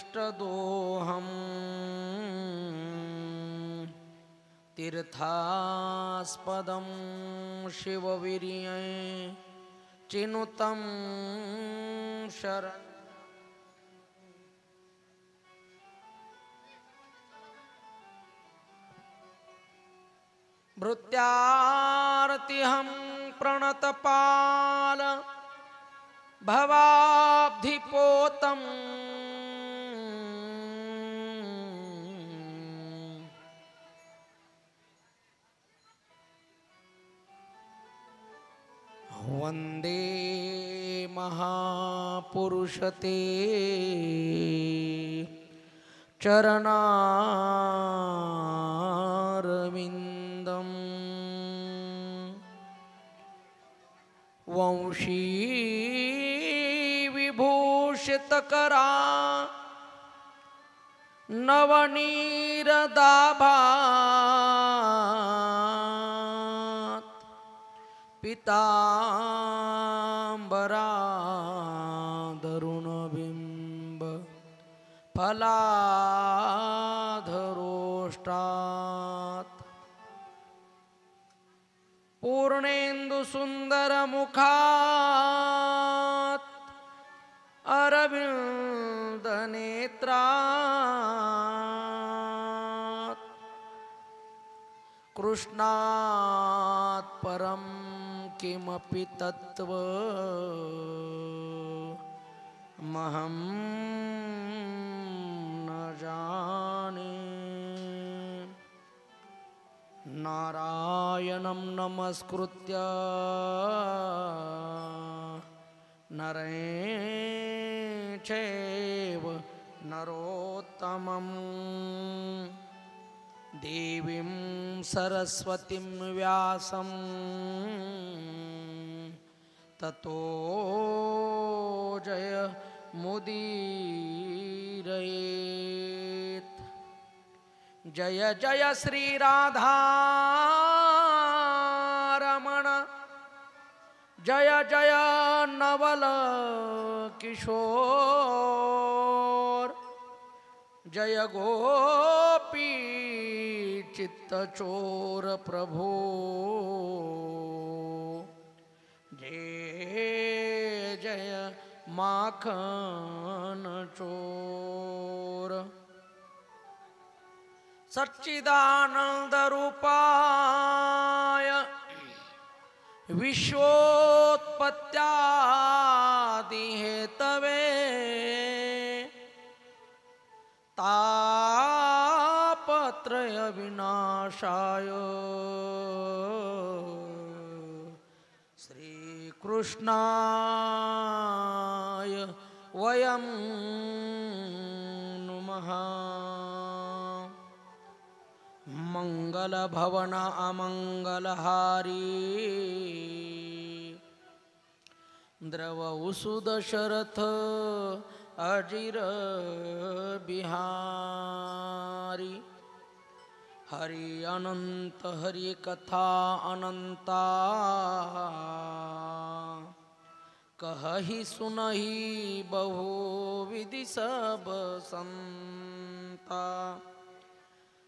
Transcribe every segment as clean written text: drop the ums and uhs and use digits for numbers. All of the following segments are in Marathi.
इष्टदोहम् तीर्थास्पदं शिववीर्ये चिनुतं शरणं भृत्यार्तिहं प्रणतपाल भवाब्धिपोतम् वन्दे महापुरुषते चरणारविन्दम् वंशी विभूषितकरा नवनीरदाभात् पीताम्बरा दरुणबिम्ब फलाधरोष्टात् पूर्णेन्दु सुंदर मुखात् अरविंद नेत्रात् कृष्णात् परं किमपि तत्त्वमहं न जाने। नारायणं नमस्कृत्य नरेण चैव नरोत्तमं देवीं सरस्वतीं व्यासं ततो जयमुदीरयेत्। जय जय श्री राधा रमण जय जय नवल किशोर जय गोपी चित्तचोर प्रभो जय जय माखन चोर। सच्चिदानंद रूपाय विश्वोत्पत्त्यादि हेतवे तापत्रय विनाशाय श्री कृष्णाय वयं नुमः। मंगल भवन अमंगलहारी द्रव उसूद शरथ अजिर बिहारी हरि अनंत हरि कथा अनंता कहहि सुनहि बहु विधि सब संता।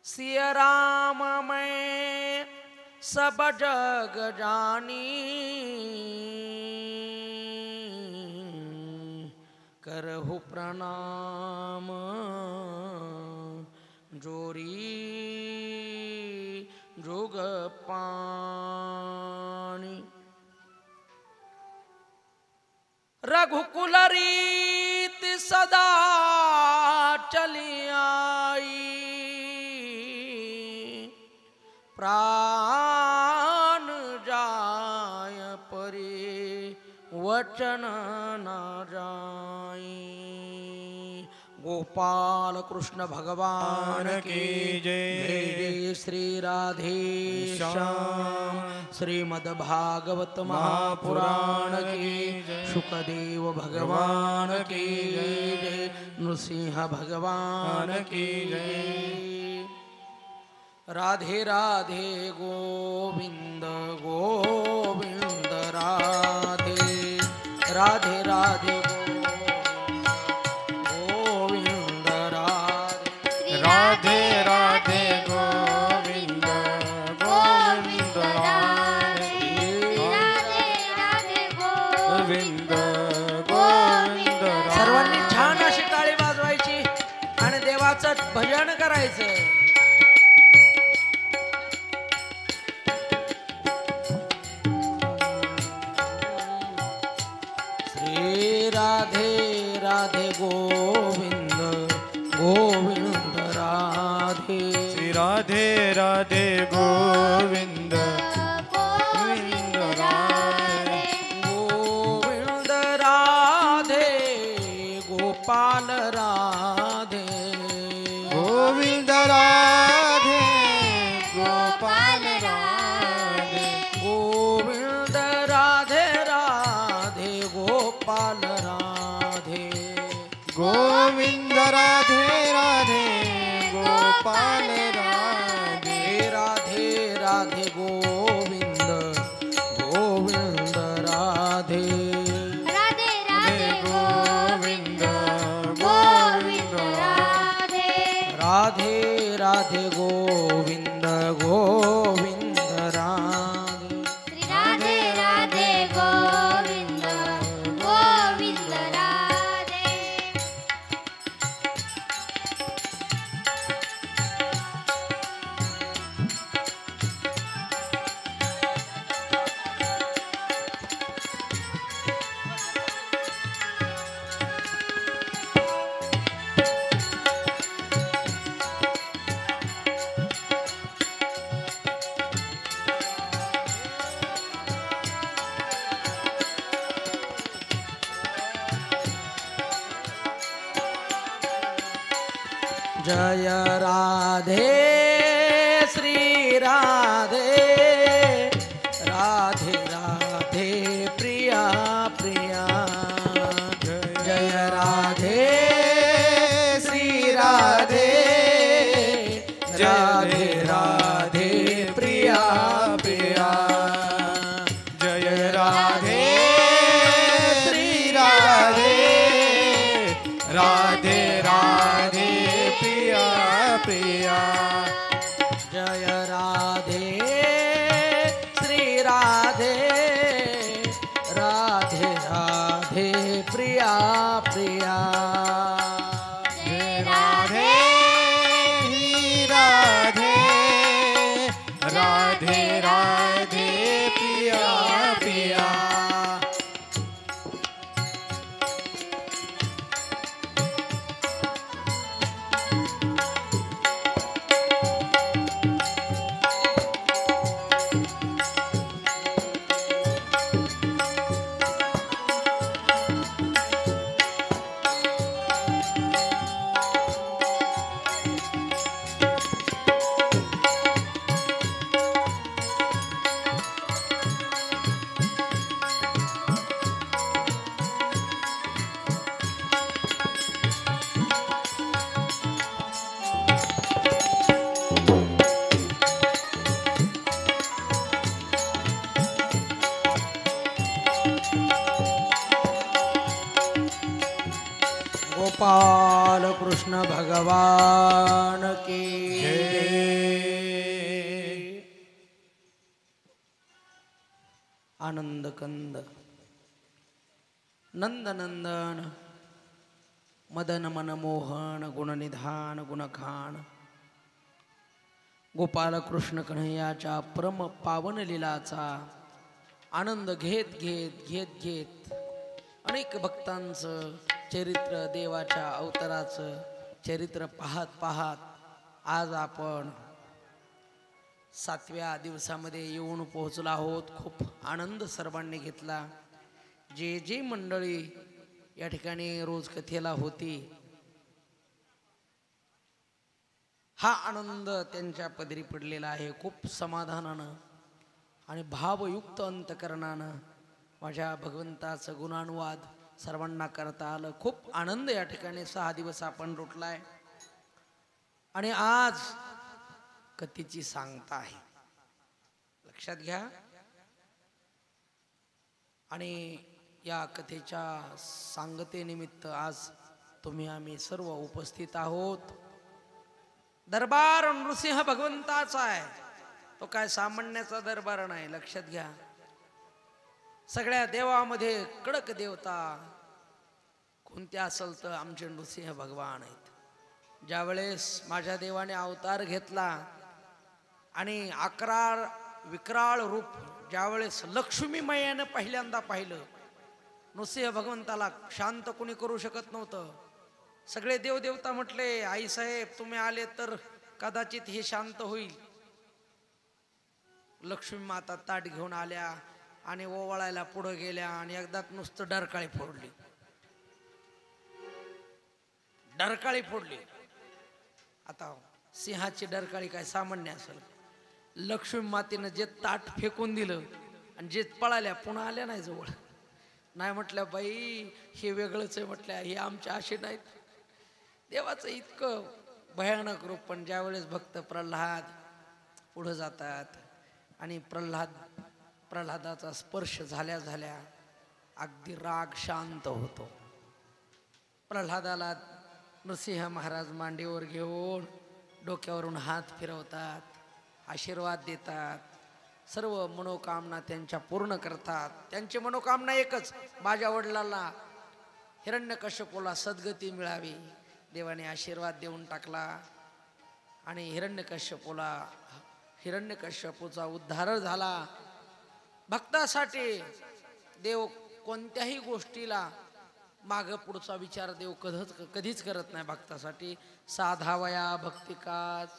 सिया राम मैं सब जग जानी करहु प्रणाम जोरी जोग पानी। रघुकुल रीत सदा चली आई प्राण जाय परे वचन न जाई। गोपाल कृष्ण भगवान की जय। जय श्री राधे श्याम। श्रीमद्भागवत महापुराण की शुकदेव भगवान की जय। नृसिंह भगवान की जय। राधे राधे गोविंद गोविंद राधे राधे राधे गोविंद देवाचं भजन करायचं. श्री राधे राधे गोविंद गोविंद राधे. श्री राधे राधे गोविंद गोविंद राधे. गोविंद राधे गोपाल राधे. गोविंद राधे गोपाल राधे. गोविंद राधे राधे गोपाल राधे. गोविंद राधे राधे गोपाल राधे. राधे राधे गोविंद गोविंद राधे. राधे राधे गोविंद गोविंद राधे. राधे राधे गोविंद गोविंद राधे. श्री राधे राधे गोविंद गोविंद राधे. जय राधे श्री राधे. राधे राधे प्रिया प्रिया. जय राधे श्री राधे. राधे राधे प्रिया प्रिया. जय राधे श्री राधे. राधे राधे प्रिया प्रिया. जय राधे श्री राधे. राधे राधे प्रिया प्रिया. जय राधे ही राधे. राधे राधे प्रिया प्रिया. गोपाल कृष्ण भगवान की आनंद कंद नंद नंदन मदन मनमोहन गुणनिधान गुणखान गोपाल कृष्ण कन्हैयाच्या परम पावन लीलाचा आनंद घेत घेत घेत घेत अनेक भक्तांचं चरित्र देवाच्या अवताराचं चरित्र पाहत पाहत आज आपण 7व्या दिवसामध्ये येऊन पोहोचलो आहोत. खूप आनंद सर्वांनी घेतला. जे जे मंडळी या ठिकाणी रोज कथेला होती हा आनंद त्यांच्या पदरी पडलेला आहे. खूप समाधानानं आणि भावयुक्त अंतकरणानं माझ्या भगवंताचं गुणानुवाद सर्वांना करता आलं. खूप आनंद या ठिकाणी 6 दिवस आपण लुटलाय. आणि आज कथेची सांगता आहे, लक्षात घ्या. आणि या कथेच्या सांगतेनिमित्त आज तुम्ही आम्ही सर्व उपस्थित आहोत. दरबार नृसिंह भगवंताचा आहे, तो काय सामान्याचा दरबार नाही. लक्षात घ्या. सगळ्या देवामध्ये कडक देवता कोणत्या असेल तर आमचे नृसिंह भगवान आहेत. ज्यावेळेस माझ्या देवाने अवतार घेतला आणि 11 विक्राळ रूप ज्यावेळेस लक्ष्मी मैयानं पहिल्यांदा पाहिलं, नृसिंह भगवंताला शांत कोणी करू शकत नव्हतं. सगळे देवदेवता म्हटले, आई साहेब तुम्ही आले तर कदाचित हे शांत होईल. लक्ष्मी माता ताट घेऊन आल्या आणि ओवाळायला पुढे गेल्या आणि एकदा नुसतं डरकाळी फोडली. डरकाळी फोडली. आता सिंहाची डरकाळी काय सामान्य असेल. लक्ष्मी मातेनं जे ताट फेकून दिलं आणि जे पळाल्या पुन्हा आल्या नाही जवळ. नाही म्हटल्या बाई हे वेगळंच आहे, म्हटल्या हे आमच्या असे नाहीत. देवाचं इतकं भयानक रूप. पण ज्यावेळेस भक्त प्रल्हाद पुढे जातात आणि प्रल्हादाचा स्पर्श झाल्या झाल्या अगदी राग शांत होतो. प्रल्हादाला नृसिंह महाराज मांडीवर घेऊन डोक्यावरून हात फिरवतात, आशीर्वाद देतात, सर्व मनोकामना त्यांच्या पूर्ण करतात. त्यांची मनोकामना एकच, माझ्या वडिलांना हिरण्यकश्यपूला सद्गती मिळावी. देवाने आशीर्वाद देऊन टाकला आणि हिरण्यकश्यपूचा उद्धार झाला. भक्तासाठी देव कोणत्याही गोष्टीला माग पुढचा विचार देव कधीच करत नाही. भक्तासाठी साधावया भक्तिकाच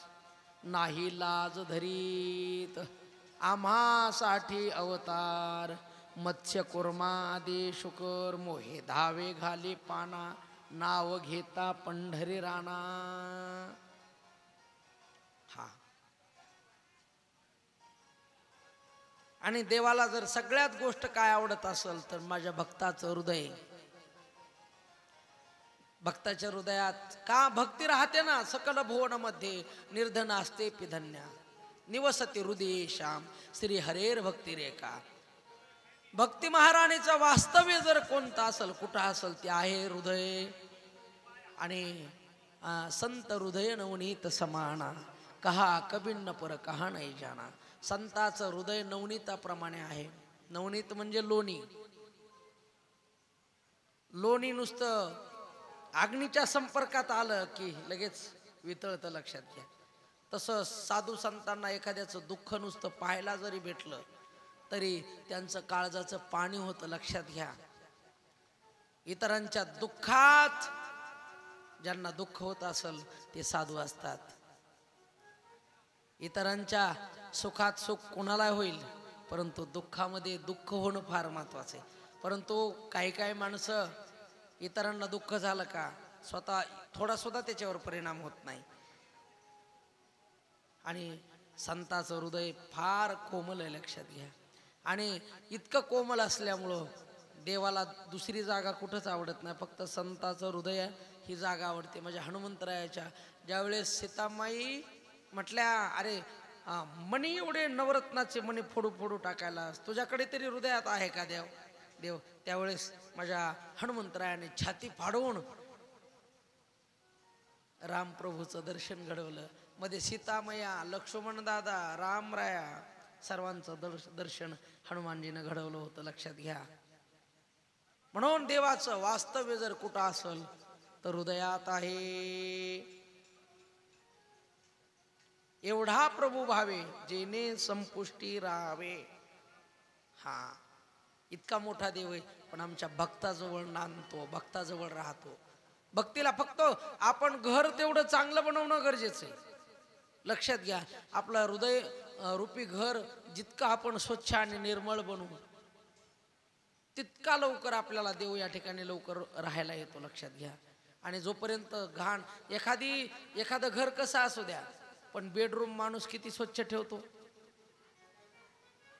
नाही लाज धरीत, आम्हासाठी अवतार मत्स्य कुर्मादे शुकर मोहे धावे घाले पाना, नाव घेता पंढरी राणा. हा, आणि देवाला जर सगळ्यात गोष्ट काय आवडत असेल तर माझ्या भक्ताचं हृदय. भक्ताच्या हृदयात का भक्ती राहते ना, सकल भुवन मध्ये निर्धन असते पिधन्या, निवसती हृदये श्याम श्री हरेर भक्ती रेखा. भक्ती महाराणीचं वास्तव्य जर कोणतं असेल, कुठं असेल, ते आहे हृदय. आणि संत हृदय नवनीत समाना, कहा कबिन्न पर कहा नाही जाना. संताचं हृदय नवनीताप्रमाणे आहे. नवनीत म्हणजे लोणी. लोणी नुसतं अग्नीच्या संपर्कात आलं की लगेच वितळतं, लक्षात घ्या. तसं साधू संतांना एखाद्याचं दुःख नुसतं पाहायला जरी भेटलं तरी त्यांचं काळजाचं पाणी होतं, लक्षात घ्या. इतरांच्या दुःखात ज्यांना दुःख होत असेल ते साधू असतात. इतरांच्या सुखात सुख कोणाला होईल, परंतु दुःखामध्ये दुःख होणं फार महत्वाचं आहे. परंतु काही माणसं इतरांना दुःख झालं का स्वतः थोडा सुद्धा त्याच्यावर परिणाम होत नाही. आणि संताचं हृदय फार कोमल आहे, लक्षात घ्या. आणि इतकं कोमल असल्यामुळं देवाला दुसरी जागा कुठंच आवडत नाही, फक्त संताचं हृदय ही जागा आवडते. म्हणजे हनुमंतरायाच्या ज्यावेळेस सीतामाई म्हटल्या, अरे मणी एवढे नवरत्नाचे मणी फोडू फोडू टाकायला तुझ्याकडे तरी हृदयात आहे का देव. त्यावेळेस माझ्या हनुमंतरायाने छाती फाडून रामप्रभूचं दर्शन घडवलं. मध्ये सीतामया, लक्ष्मण दादा, रामराया सर्वांचं दर्शन हनुमानजीनं घडवलं होतं, लक्षात घ्या. म्हणून देवाचं वास्तव्य जर कुठं असेल तर हृदयात आहे. एवढा प्रभू भावे जेने संपुष्टी राहावे. हा, इतका मोठा देव आहे, पण आमच्या भक्ताजवळ नांदतो, भक्ताजवळ राहतो. भक्तीला फक्त आपण घर तेवढं चांगलं बनवणं गरजेचं आहे, लक्षात घ्या. आपलं हृदय रूपी घर जितकं आपण स्वच्छ आणि निर्मळ बनवू तितका लवकर आपल्याला देव या ठिकाणी लवकर राहायला येतो, लक्षात घ्या. आणि जोपर्यंत घाण एखादं घर कसं असू द्या, पण बेडरूम माणूस किती स्वच्छ ठेवतो,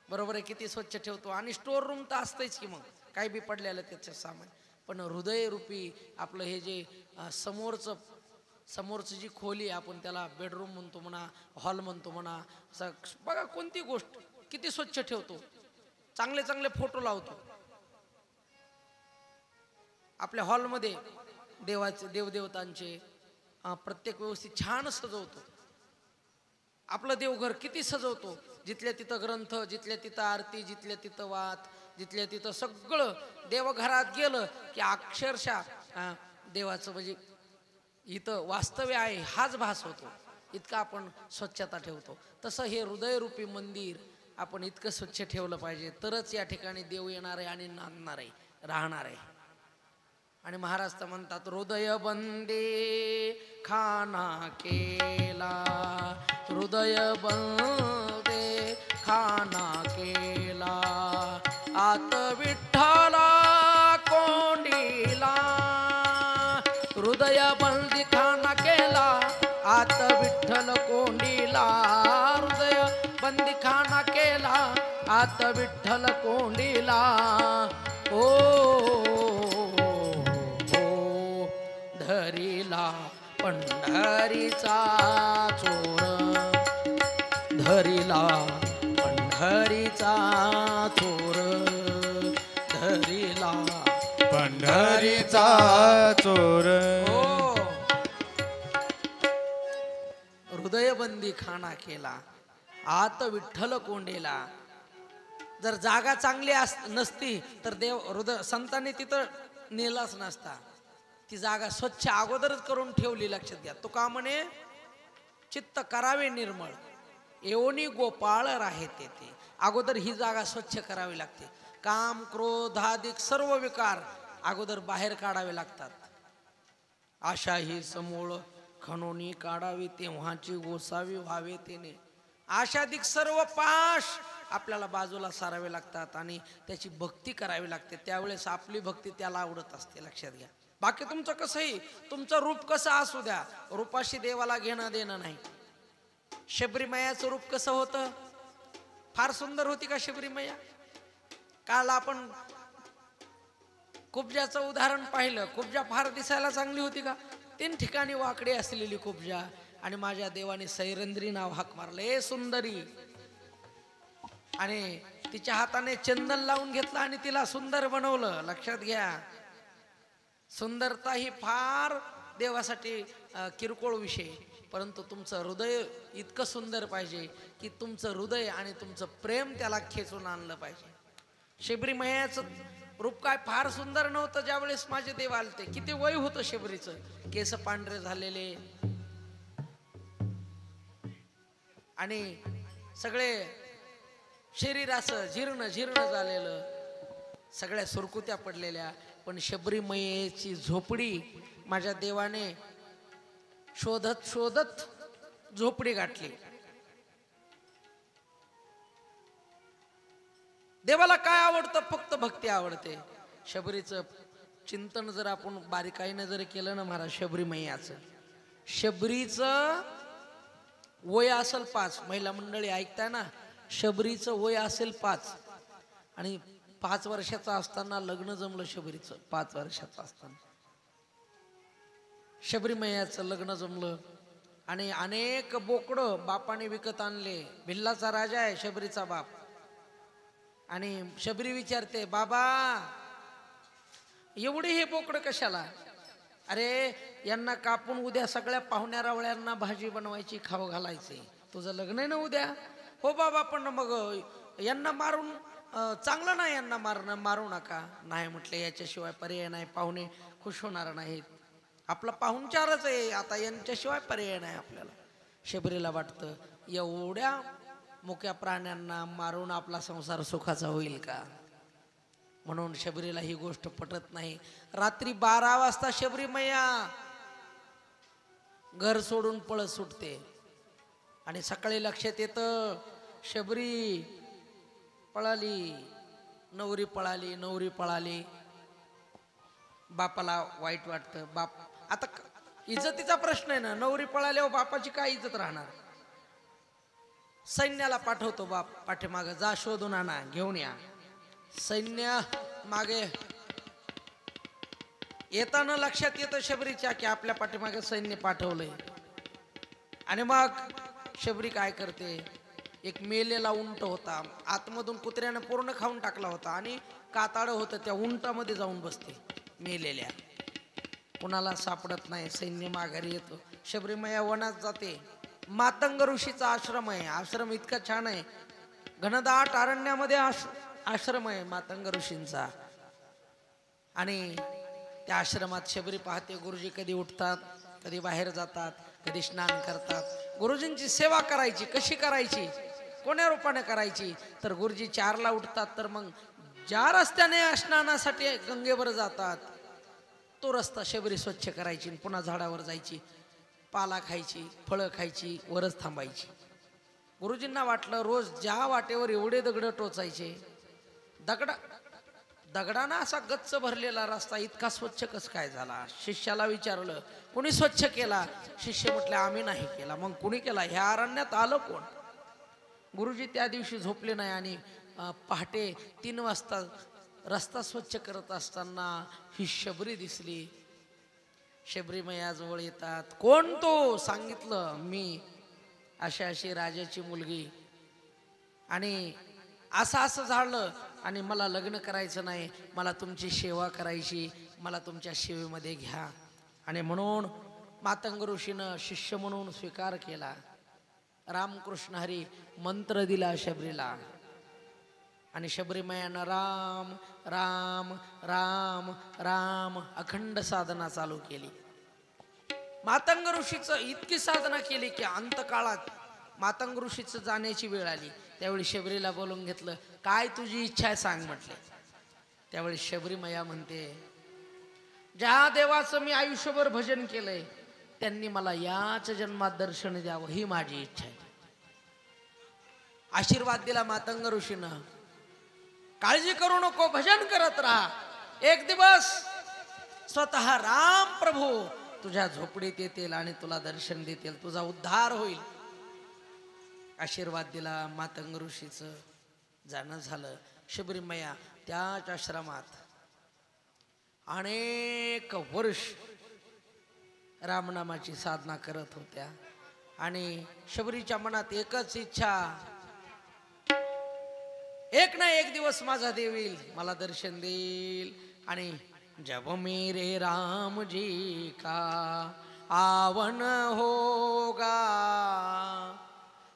बरोबर आहे, किती स्वच्छ ठेवतो. आणि स्टोर रूम तर असतंच की, मग काही बी पडलेलं त्याचं सामान. पण हृदय रूपी आपलं हे जे समोरचं जी खोली आपण त्याला बेडरूम म्हणतो म्हणा, हॉल म्हणतो म्हणा, बघा कोणती गोष्ट किती स्वच्छ ठेवतो, चांगले चांगले फोटो लावतो. आपल्या हॉलमध्ये देवदेवतांचे प्रत्येक व्यवस्थित छान सजवतो. आपलं देवघर किती सजवतो, जिथल्या तिथं ग्रंथ, जिथल्या तिथं आरती, जिथल्या तिथं वात, जिथल्या तिथं सगळं. देवघरात गेलं की अक्षरशः देवाचं म्हणजे इथं वास्तव्य आहे हाच भास होतो, इतका आपण स्वच्छता ठेवतो. तसं हे हृदयरूपी मंदिर आपण इतकं स्वच्छ ठेवलं पाहिजे, तरच या ठिकाणी देव येणार आहे आणि नांदणार आहे, राहणार आहे. आणि महाराज तर म्हणतात, हृदय बंदे खाना केला, हृदय बंदे खाना केला, आत विठ्ठला कोंडीला, हृदय बंदी खाना केला, आत विठ्ठल कोंडीला, हृदय बंदी खाना केला, आत विठ्ठल कोंडीला. ओ धरिला पंढरीचा चोर, धरिला पंढरीचा चोर, धरिला पंढरीचा चोर. हो, हृदयबंदी खाना केला, आत विठ्ठल कोंडेला. जर जागा चांगली नसती तर देव हृदय संतांनी तिथं नेलाच नसता. ती जागा स्वच्छ अगोदरच करून ठेवली. लक्षात घ्या, तो का म्हणे, चित्त करावे निर्मळ, एवढी गोपाळ राहे तेथे. अगोदर ही जागा स्वच्छ करावी लागते. काम क्रोध आदिक सर्व विकार अगोदर बाहेर काढावे लागतात. आशा ही समूळ खणोनी काढावी, तेव्हाची गोसावी व्हावे तेने. आशाधिक सर्व पाश आपल्याला बाजूला सारावे लागतात आणि त्याची भक्ती करावी लागते. त्यावेळेस आपली भक्ती त्याला आवडत असते. लक्षात घ्या. बाकी तुमचं कसंही, तुमचं रूप कसं असू द्या, रूपाशी देवाला घेणं देणं नाही. शबरीमयाचं रूप कसं होतं, फार सुंदर होती का शबरीमया? काल आपण कुब्जाचं उदाहरण पाहिलं. कुब्जा फार दिसायला चांगली होती का? 3 ठिकाणी वाकडी असलेली कुब्जा, आणि माझ्या देवाने सैरंद्री नाव हाक मारलं, ए सुंदरी. आणि तिच्या हाताने चंदन लावून घेतलं आणि तिला सुंदर बनवलं. लक्षात घ्या, सुंदरता ही फार देवासाठी किरकोळ विषय, परंतु तुमचं हृदय इतकं सुंदर पाहिजे की तुमचं हृदय आणि तुमचं प्रेम त्याला खेचून आणलं पाहिजे. शबरी मैयाचं रूप काय फार सुंदर नव्हतं ज्यावेळेस माझे देव आलते. किती वय होतं शबरीचं, केस पांढरे झालेले आणि सगळे शरीर असं जीर्ण जीर्ण झालेलं, सगळ्या सुरकुत्या पडलेल्या. पण शबरी मैयेची झोपडी माझ्या देवाने शोधत शोधत झोपडी गाठली. देवाला काय आवडतं? फक्त भक्ती आवडते. शबरीचं चिंतन जर आपण बारीकाईनं जर केलं ना महाराज, शबरी मैयाचं, शबरीचं वय असेल 5. महिला मंडळी ऐकताय ना, शबरीचं वय असेल 5 आणि 5 वर्षाचा असताना लग्न जमलं शबरीचं. 5 वर्षाचं असताना शबरी मैयाचं लग्न जमलं आणि अनेक बोकडं बापाने विकत आणले. भिल्लाचा राजा आहे शबरीचा बाप. आणि शबरी विचारते, बाबा एवढे हे बोकडं कशाला? अरे यांना कापून उद्या सगळ्या पाहुण्या रावळ्यांना भाजी बनवायची, खाऊ घालायचे. तुझं लग्न आहे ना उद्या? हो बाबा, पण मग यांना मारून चांगलं नाही, यांना मारू नका. नाही म्हटले, याच्याशिवाय पर्याय नाही, पाहुणे खुश होणार नाहीत. आपला पाहुणचारच आहे आता, यांच्याशिवाय पर्याय नाही आपल्याला. शबरीला वाटतं एवढ्या मुक्या प्राण्यांना मारून आपला संसार सुखाचा होईल का? म्हणून शबरीला ही गोष्ट पटत नाही. रात्री 12 वाजता शबरी मैया घर सोडून पळत सुटते आणि सकाळी लक्षात येतं शबरी पळाली, नवरी पळाली, नवरी पळाली. बापाला वाईट वाटतं. बाप आता इज्जतीचा प्रश्न आहे ना, नवरी पळाल्यावर बापाची काय इज्जत राहणार? सैन्याला पाठवतो बाप पाठीमागे, जा शोधून आणा, घेऊन या. सैन्य मागे येताना लक्षात येतं शबरीच्या की आपल्या पाठीमागे सैन्य पाठवलंय. आणि मग शबरी काय करते, एक मेलेला उंट होता, आतमधून कुत्र्याने पूर्ण खाऊन टाकला होता आणि काताळं होतं, त्या उंटामध्ये जाऊन बसते मेलेल्या. कुणाला सापडत नाही. सैन्य माघारी येतो. शबरी मैया वनात जाते. मातंग ऋषीचा आश्रम आहे. आश्रम इतका छान आहे, घनदाट अरण्यामध्ये आश्रम आहे मातंग ऋषींचा. आणि त्या आश्रमात शबरी पाहते गुरुजी कधी उठतात, कधी बाहेर जातात, कधी स्नान करतात. गुरुजींची सेवा करायची. कशी करायची, कोण्या रूपाने करायची? तर गुरुजी 4ला उठतात, तर मग ज्या रस्त्याने स्नानासाठी गंगेवर जातात तो रस्ता शबरी स्वच्छ करायची. पुन्हा झाडावर जायची, पाला खायची, फळं खायची, वरच थांबायची. गुरुजींना वाटलं रोज ज्या वाटेवर एवढे दगड टोचायचे, दगडानं असा गच्च भरलेला रस्ता इतका स्वच्छ कस काय झाला? शिष्याला विचारलं, कुणी स्वच्छ केला? शिष्य म्हटले, आम्ही नाही केला. मग कुणी केला? ह्या अरण्यात आलं कोण? गुरुजी त्या दिवशी झोपले नाही आणि पहाटे 3 वाजता रस्ता स्वच्छ करत असताना ही शबरी दिसली. शबरी मैयाजवळ येतात. कोण तो? सांगितलं, मी अशी अशी राजाची मुलगी, आणि असं असं झालं आणि मला लग्न करायचं नाही, मला तुमची सेवा करायची, मला तुमच्या सेवेमध्ये घ्या. आणि म्हणून मातंग ऋषीनं शिष्य म्हणून स्वीकार केला. रामकृष्ण हरी मंत्र दिला शबरीला, आणि शबरी मैयानं राम राम राम राम अखंड साधना चालू केली. मातंग ऋषीचं इतकी साधना केली की अंतकाळात मातंग ऋषीचं जाण्याची वेळ आली. त्यावेळी शबरीला बोलून घेतलं. काय तुझी इच्छा आहे सांग म्हटले. त्यावेळी शबरी मैया म्हणते, ज्या देवाचं मी आयुष्यभर भजन केलंय त्यांनी मला याच जन्मात दर्शन द्यावं, ही माझी इच्छा आहे. आशीर्वाद दिला मातंग ऋषीनं. काळजी करू नको, भजन करत राहा. एक दिवस स्वतः राम प्रभू तुझ्या झोपडीत येतील आणि तुला दर्शन देतील, तुझा उद्धार होईल. आशीर्वाद दिला. मातंग ऋषीचं जाणं झालं. शबरी मैया त्याच आश्रमात अनेक वर्ष रामनामाची साधना करत होत्या. आणि शबरीच्या मनात एकच इच्छा, एक ना एक दिवस माझा देव येईल, मला दर्शन देईल. आणि जब मेरे राम जी का आवन होगा,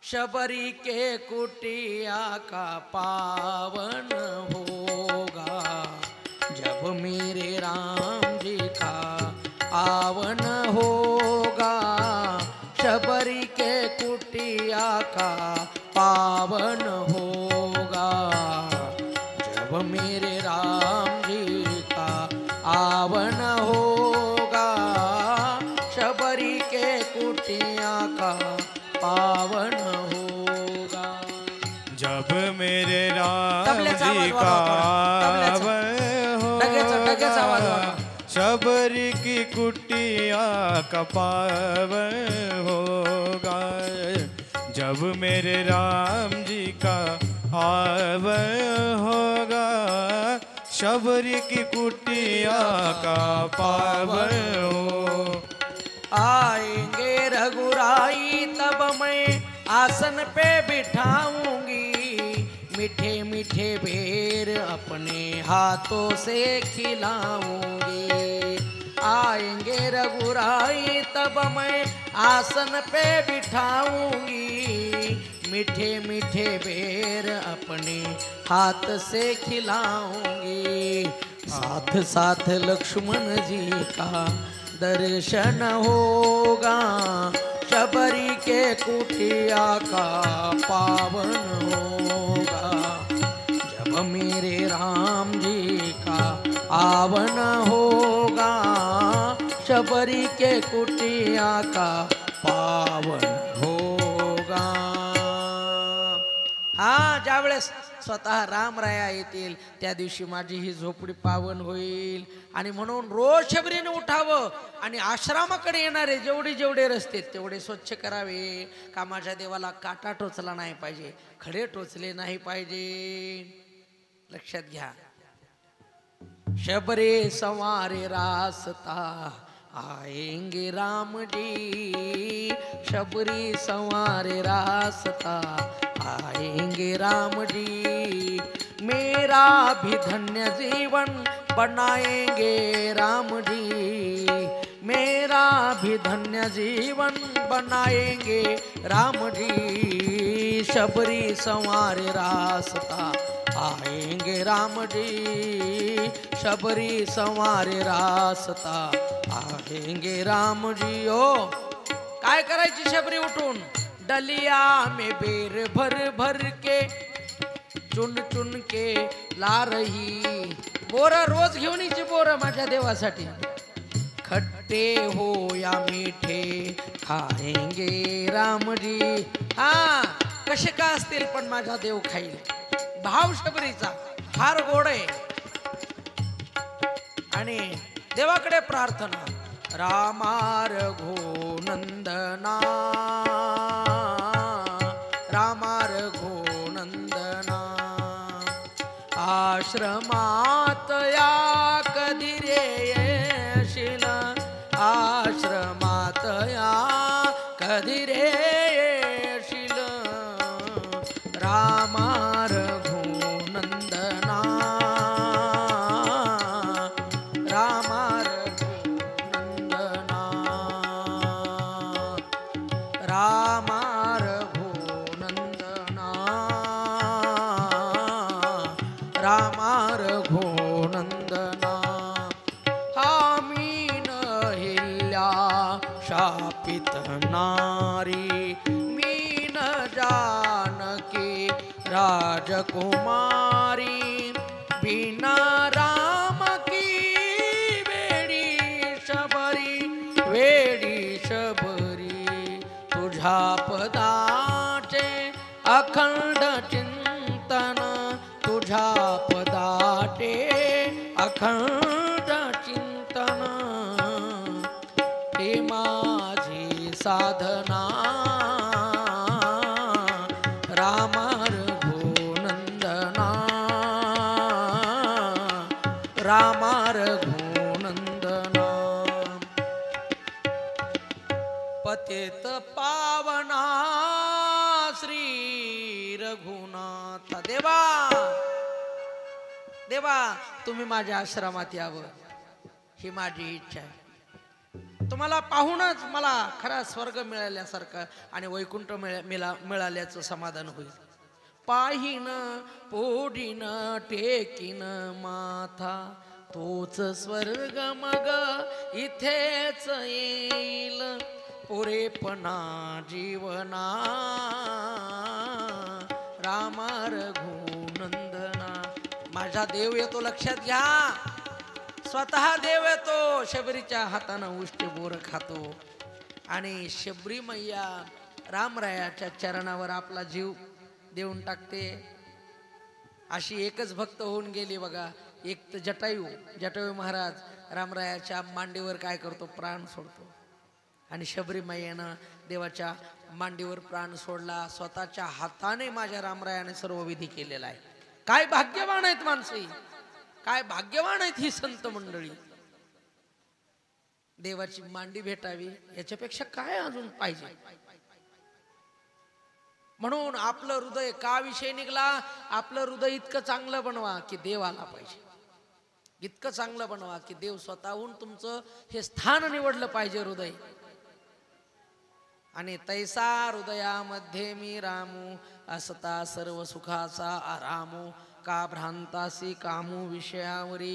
शबरी के कुटिया का पावन होगा. जब मेरे राम जी का आवन होगा, शबरी के कुटिया का पावन होगा. जब मेरे राम जी का आवन होगा, शबरी के कुटिया का पावन होगा. जब मेरे राम तबल्याचा आवाज जी का वाढवा, आवन डग्याचा आवाज वाढवा. शबरी की कुटिया का पावन होगा. जब मेरे राम जी का आवन होगा, शबरी की कुटिया का पावन हो. आएंगे रघुराई तब मैं आसन पे बिठाऊंगी, मीठे मीठे बेर अपने हाथों से खिलाऊंगी. आएंगे रघुराई तब मैं आसन पे बिठाऊंगी, मीठे मीठे बेर अपने हाथ से खिलाऊंगी. साथ साथ लक्ष्मण जी का दर्शन होगा, शबरी के कुटिया का पावन होगा. जब मेरे राम जी का आवन होगा, शबरी के कुटिया का पावन होगा. हा, ज्यावेळेस स्वतः रामराया येतील त्या दिवशी माझी ही झोपडी पावन होईल. आणि म्हणून रोज शबरीने उठावं आणि आश्रमाकडे येणारे जेवढे जेवढे रस्ते तेवढे स्वच्छ करावे. का माझ्या देवाला काटा टोचला नाही पाहिजे, खडे टोचले नाही पाहिजे. लक्षात घ्या. शबरे संवारे रास्ता आएंगे राम जी, शबरी संवारे रास्ता आएंगे राम जी. मेरा भी धन्य जीवन बनाएंगे राम जी, मेरा भी धन्य जीवन बनाएंगे राम जी. शबरी संवारे रास्ता आएंगे राम जी शबरी संवारे रास्ता आएंगे राम जी ओ काय करायची शबरी उठून डलिया में बेर भर भर के चुन चुन के ला रही बोर रोज घेऊन यायची बोर माझ्या देवासाठी खट्टे हो या मीठे खाएंगे राम जी हा कसे का असतील पण माझा देव खाईल भाव शबरीचा फार गोड आहे आणि देवाकडे प्रार्थना रामार घो नंदना रामार घो नंदना आश्रमात या कधी रे येशील आश्रमात या कधी रे येशील रामार घो नंदना रामार घो नंदना रामार घो नंदना रामार घो नंदना हा मीन हिल्या शापित नारी मीन जानकी राजकुमारी बिना राम की वेडी शबरी तुझ्या पदाचे अखंड चिंतन तुझ्या पदाचे अखंड चिंतन हे माझी साधना रामार घो नंदना रामार घो नंदना पतित पावना श्री रघुनाथ देवा देवा तुम्ही माझ्या आश्रमात यावं ही माझी इच्छा आहे तुम्हाला पाहूनच मला खरा स्वर्ग मिळाल्यासारखं आणि वैकुंठ मिळाल्याचं समाधान होईल पाहिन पोडीन टेकीन माथा तोच स्वर्ग मग इथेच येईल पुरेपणा जीवना रामार घो नंदना माझा देव येतो लक्षात घ्या स्वतः देव येतो शबरीच्या हातानं उष्टी बोर खातो आणि शबरी मैया रामरायाच्या चरणावर आपला जीव देऊन टाकते अशी एकच भक्त होऊन गेली बघा एक तर जटायू महाराज रामरायाच्या मांडीवर काय करतो प्राण सोडतो आणि शबरी मैयानं देवाच्या मांडीवर प्राण सोडला स्वतःच्या हाताने माझ्या रामरायाने सर्व विधी केलेला आहे काय भाग्यवान आहेत माणसे काय भाग्यवान आहेत ही संत मंडळी देवाची मांडी भेटावी याच्यापेक्षा काय अजून पाहिजे म्हणून आपलं हृदय का विषय निघला आपलं हृदय इतकं चांगलं बनवा की देव आला पाहिजे इतकं चांगलं बनवा की देव स्वतःहून तुमचं हे स्थान निवडलं पाहिजे हृदय आणि तैसा हृदयामध्ये मी रामू असता सर्व सुखाचा आरामू का भ्रांतासी कामू विषयावरी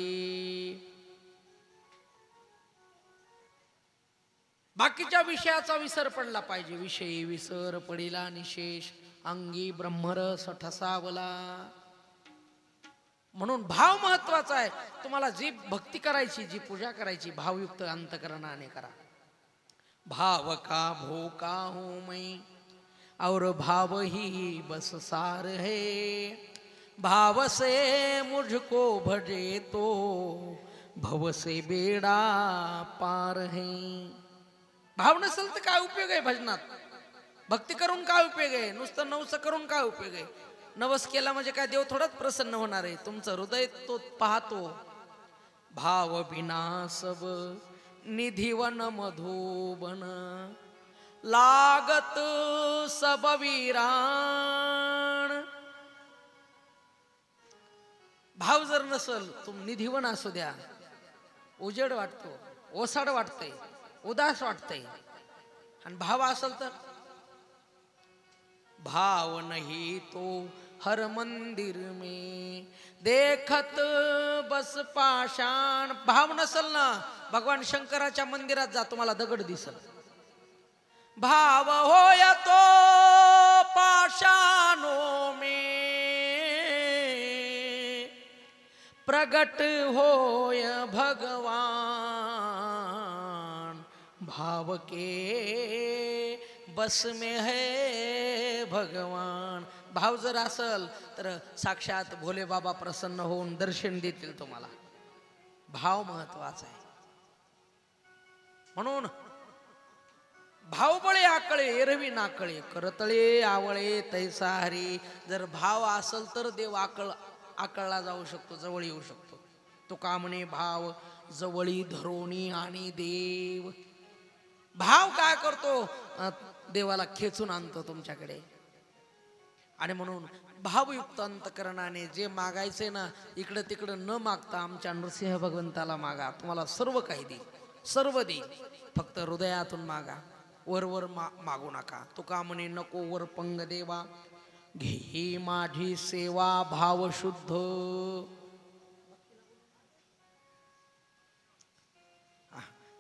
बाकीच्या विषयाचा विसर पडला पाहिजे विषयी विसर पडिला निशेष अंगी ब्रह्मरस ठसावला म्हणून भाव महत्वाचा आहे तुम्हाला जी भक्ती करायची जी पूजा करायची भावयुक्त अंतकरणाने करा भाव का भोका हूं मैं और भाव ही बस सार है भाव से मुझको भजे तो भव से बेड़ा पार है भाव नसेल तर काय उपयोग आहे भजनात भक्ती करून काय उपयोग आहे नुसतं नवस करून काय उपयोग आहे नवस केला म्हणजे काय देव थोडाच प्रसन्न होणार आहे तुमचं हृदय तो पाहतो भाव बिना सब निधिवन मधुबन लागत सब वीराण भाव जर नसल तुम निधिवन असू द्या उजेड वाटतो ओसाड वाटतंय उदास वाटतंय आणि भाव असेल तर भाव नाही तो हर मंदिर में देखत बस पाषाण. भाव नसल ना, भगवान शंकराच्या मंदिरात जा, तुम्हाला दगड दिसल. भाव होय तो पाषाणों में प्रगट होय भगवान. भाव के बस में है भगवान. भाव जर असल तर साक्षात भोले बाबा प्रसन्न होऊन दर्शन देतील तुम्हाला. भाव महत्वाचा आहे. म्हणून भावबळे आकळे एरवी नाकळे, करतळे आवळे तैसा हरी. जर भाव असल तर देव आकळला जाऊ शकतो, जवळ येऊ शकतो. तो कामणे भाव जवळी धरोणी आणि देव. भाव काय करतो? देवाला खेचून आणतो तुमच्याकडे. आणि म्हणून भावयुक्त अंतकरणाने जे मागायचे ना, इकडं तिकडं न मागता आमच्या नृसिंह भगवंताला मागा, तुम्हाला सर्व काही देईल, सर्व देईल. फक्त हृदयातून मागा, वर मागू नका. तुका म्हणे नको वर पंग देवा, घे माझी सेवा भाव शुद्ध.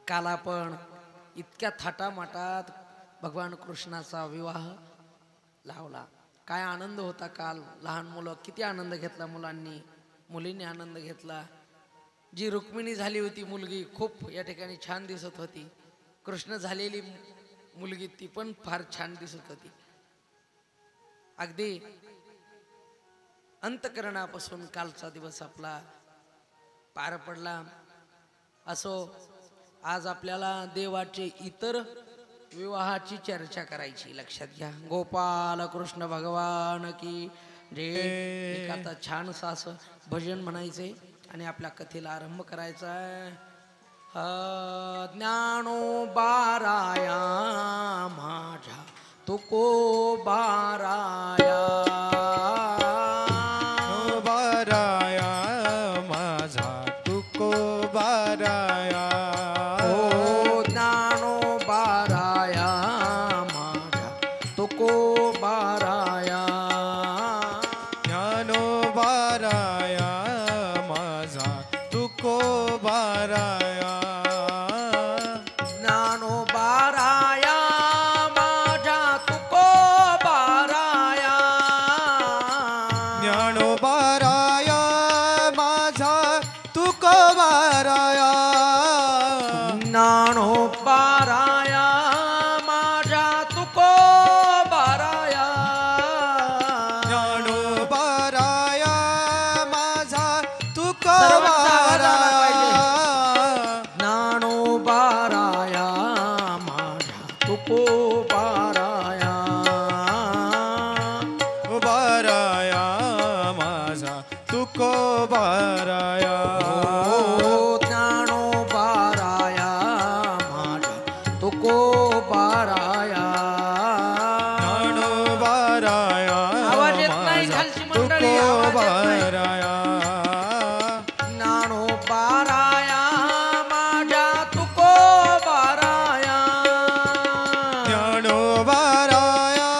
काल आपण इतक्या थाटामाटात भगवान कृष्णाचा विवाह लावला. काय आनंद होता काल. लहान मुलं किती आनंद घेतला, मुलांनी मुलींनी आनंद घेतला. जी रुक्मिणी झाली होती मुलगी खूप या ठिकाणी छान दिसत होती. कृष्ण झालेली मुलगी ती पण फार छान दिसत होती. अगदी अंतकरणापासून कालचा दिवस आपला पार पडला. असो, आज आपल्याला देवाचे इतर विवाहाची चर्चा करायची. लक्षात घ्या. गोपाल कृष्ण भगवान की जय. एक आता छानसं असं भजन म्हणायचे आणि आपल्या कथेला आरंभ करायचा आहे. ज्ञानोबाराया माझ्या तुको बाराया, बाराया माझा तुको बाराया. ओ ज्ञानोबाराया माझ्या तुको बाराया. ज्ञानोबाराया माझा तुको बाराया. ज्ञानोबाराया माझ्या तुको बाराया. ज्ञानोबाराया माझा तुको बाराया. ज्ञानोबाराया माझ्या तुको बाराया. ज्ञानोबाराया माझा तुको सर्वांचा आवाज आला पाहिजे. बाराया. ज्ञानोबाराया माझ्या तुको बाराया. बाराया माझा तुको बाराया. ओ ज्ञानोबाराया माझ्या तुको बाराया. ज्ञानोबाराया आवाज येत नाही, माझा खालची मंडळी, तुको आवाज येत नाही. बाराया. ज्ञानोबाराया माझ्या तुको बाराया. ज्ञानोबाराया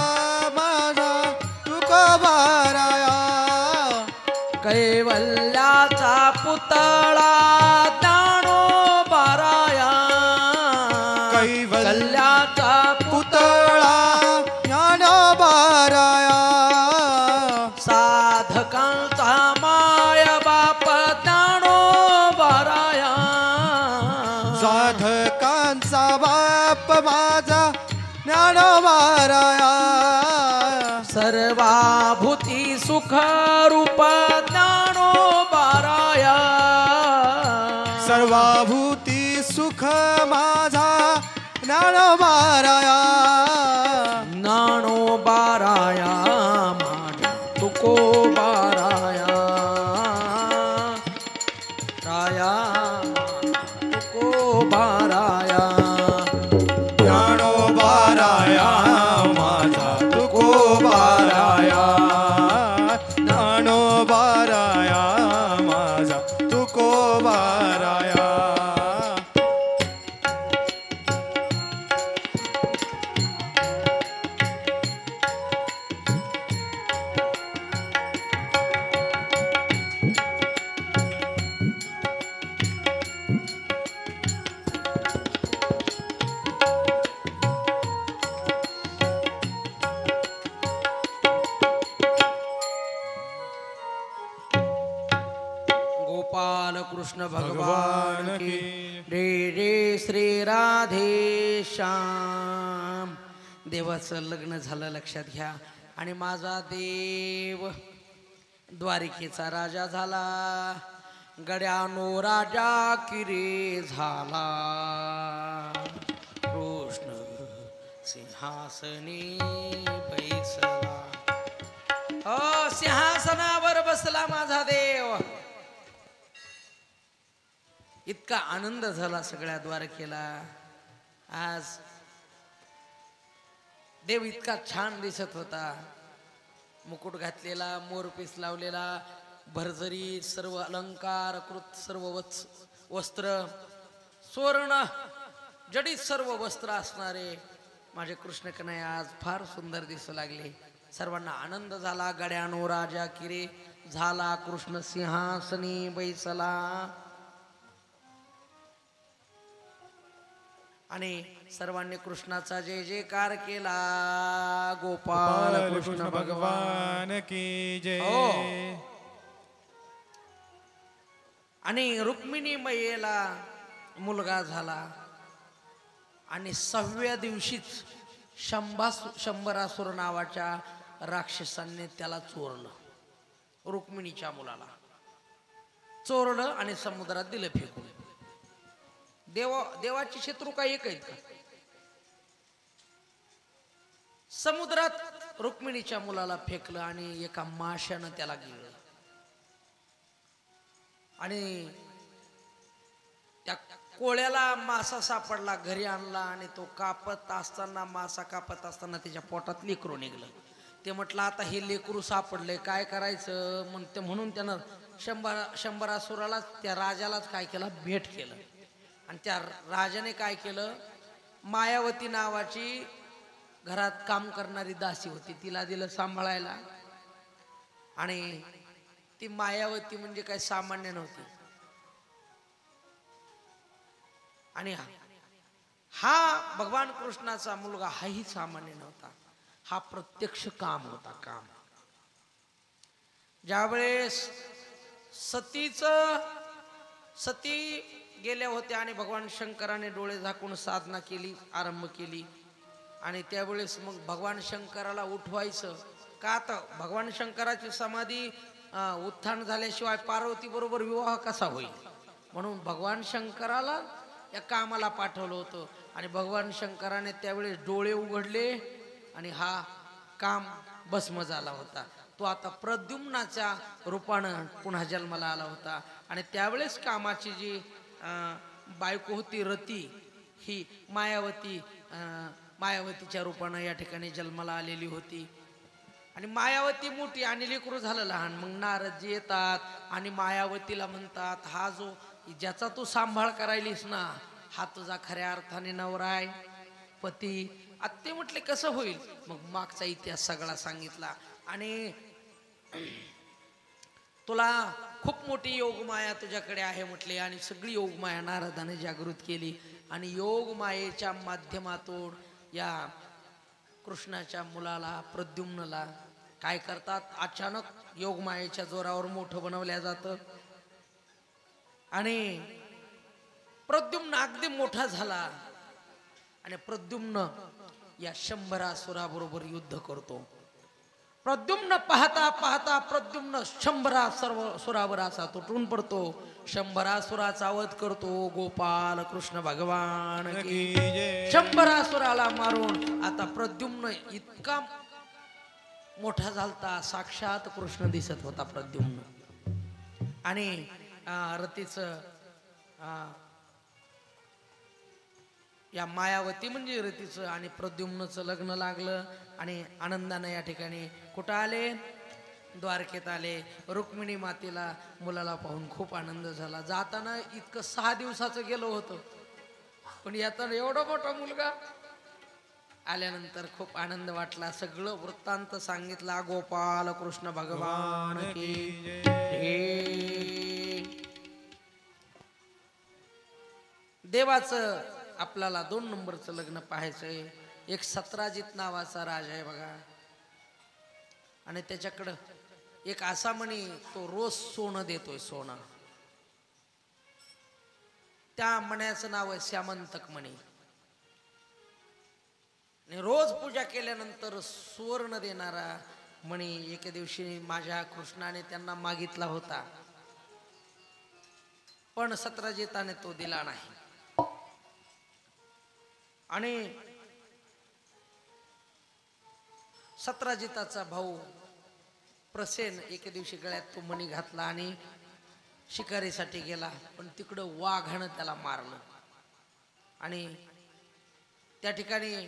माझा तुको बाराया. कैवल्याचा पुतळा ज्ञानोबाराया. कैवल्याचा पुतळा पुतळा ज्ञानोबाराया. साधकांचा माय बाप ज्ञानोबाराया. साधकांचा बाप माझा ज्ञानोबाराया. सर्वाभूती सुख रूप ज्ञानोबाराया. सर्वाभूती सुख माझा ज्ञानोबाराया. ज्ञानोबाराया माझ्या तुको बाराया. राया तुको बाराया. ज्ञानोबाराया माझा तुको बाराया. ज्ञानोबाराया माझा तुको बाराया. भगवान की रे रे श्री राधे श्याम. देवाचं लग्न झालं लक्षात घ्या. आणि माझा देव द्वारिकेचा राजा झाला. गड्यानो राजा किरे झाला. कृष्ण सिंहासनी बैसला. सिंहासनावर बसला माझा देव. इतका आनंद झाला सगळ्या द्वारकेला. आज देव इतका छान दिसत होता. मुकुट घातलेला, मोरपीस लावलेला, भरजरी सर्व अलंकार कृत सर्व वस्त्र, सुवर्ण जडित सर्व वस्त्र असणारे माझे कृष्ण कन्हैया आज फार सुंदर दिसू लागले. सर्वांना आनंद झाला. गड्यानो राजा किरे झाला. कृष्ण सिंहासनी बैसला. आणि सर्वांनी कृष्णाचा जय जयकार केला. गोपाल कृष्ण भगवान की जय. हो. आणि रुक्मिणी मैयेला मुलगा झाला. आणि 6व्या दिवशीच शंभरासुर नावाच्या राक्षसांनी त्याला चोरलं. रुक्मिणीच्या मुलाला चोरलं आणि समुद्रात दिलं फेकून. देवाचे शत्रू काही एक आहेत का? समुद्रात रुक्मिणीच्या मुलाला फेकलं आणि एका माशानं त्याला गिळलं. आणि त्या कोळ्याला मासा सापडला. घरी आणला आणि तो कापत असताना, मासा कापत असताना त्याच्या पोटात लेकरू निघलं. ते म्हटलं आता हे लेकरू सापडलंय, काय करायचं म्हणून त्यानं शंभरासुराला, त्या राजालाच काय केलं, भेट केलं. आणि त्या राजाने काय केलं, मायावती नावाची घरात काम करणारी दासी होती, तिला दिलं सांभाळायला. आणि ती मायावती म्हणजे काय सामान्य नव्हती. आणि हा भगवान कृष्णाचा मुलगा हाही सामान्य नव्हता. हा प्रत्यक्ष काम होता, काम. ज्यावेळेस सती गेल्या होत्या आणि भगवान शंकराने डोळे झाकून साधना केली, आरंभ केली. आणि त्यावेळेस मग भगवान शंकराला उठवायचं का, तर भगवान शंकराची समाधी उत्थान झाल्याशिवाय पार्वती बरोबर विवाह कसा होईल, म्हणून भगवान शंकराला या कामाला पाठवलं होतं. आणि भगवान शंकराने त्यावेळेस डोळे उघडले आणि हा काम भस्म झाला होता. तो आता प्रद्युम्नाच्या रूपानं पुन्हा जन्माला आला होता. आणि त्यावेळेस कामाची जी बायको होती रती, ही मायावतीच्या रूपानं या ठिकाणी जन्माला आलेली होती. आणि मायावती मोठी आणि लेकरू झालं लहान. मग नारदजी येतात आणि मायावतीला म्हणतात, हा जो ज्याचा तू सांभाळ करायलीस ना, हा तुझा खऱ्या अर्थाने नवरा आहे, पती. ते म्हटले कसं होईल. मग मागचा इतिहास सगळा सांगितला. आणि तुला खूप मोठी योगमाया तुझ्याकडे आहे म्हटले. आणि सगळी योगमाया नारदाने जागृत केली. आणि योगमायेच्या माध्यमातून या कृष्णाच्या मुलाला प्रद्युम्नला काय करतात, अचानक योगमायेच्या जोरावर मोठं बनवल्या जातं. आणि प्रद्युम्न अगदी मोठा झाला. आणि प्रद्युम्न या शंभरासुराबरोबर युद्ध करतो. प्रद्युम्न पाहता पाहता प्रद्युम्न शंभरासुरावर असा तुटून पडतो. शंभरासुराचा वध करतो. गोपाल कृष्ण भगवान की जय. शंभरासुराला मारून आता प्रद्युम्न इतका मोठा झालता, साक्षात कृष्ण दिसत होता प्रद्युम्न. आणि रतीचं या मायावती म्हणजे रतीचं आणि प्रद्युम्नचं लग्न लागलं. आणि आनंदानं या ठिकाणी कुठं आले, द्वारकेत आले. रुक्मिणी मातेला मुलाला पाहून खूप आनंद झाला. जाताना इतकं 6 दिवसाचं गेलो होतं, पण येताना एवढा मोठा मुलगा. आल्यानंतर खूप आनंद वाटला. सगळं वृत्तांत सांगितला. गोपाल कृष्ण भगवान की जय. देवाचं आपल्याला 2 नंबरचं लग्न पाहायचंय. एक सत्राजित नावाचा राजा आहे बघा, आणि त्याच्याकडं एक असा म्हणी, तो रोज सोनं देतोय, सोनं. त्या मण्याचं नाव आहे श्यामंतक मणी. आणि रोज पूजा केल्यानंतर सुवर्ण देणारा मणी एके दिवशी माझ्या कृष्णाने त्यांना मागितला होता, पण सत्रजिताने तो दिला नाही. आणि सत्रजिताचा भाऊ प्रसेन एके दिवशी गळ्यात तो मणी घातला आणि शिकारीसाठी गेला, पण तिकडं वाघानं त्याला मारलं. आणि त्या ठिकाणी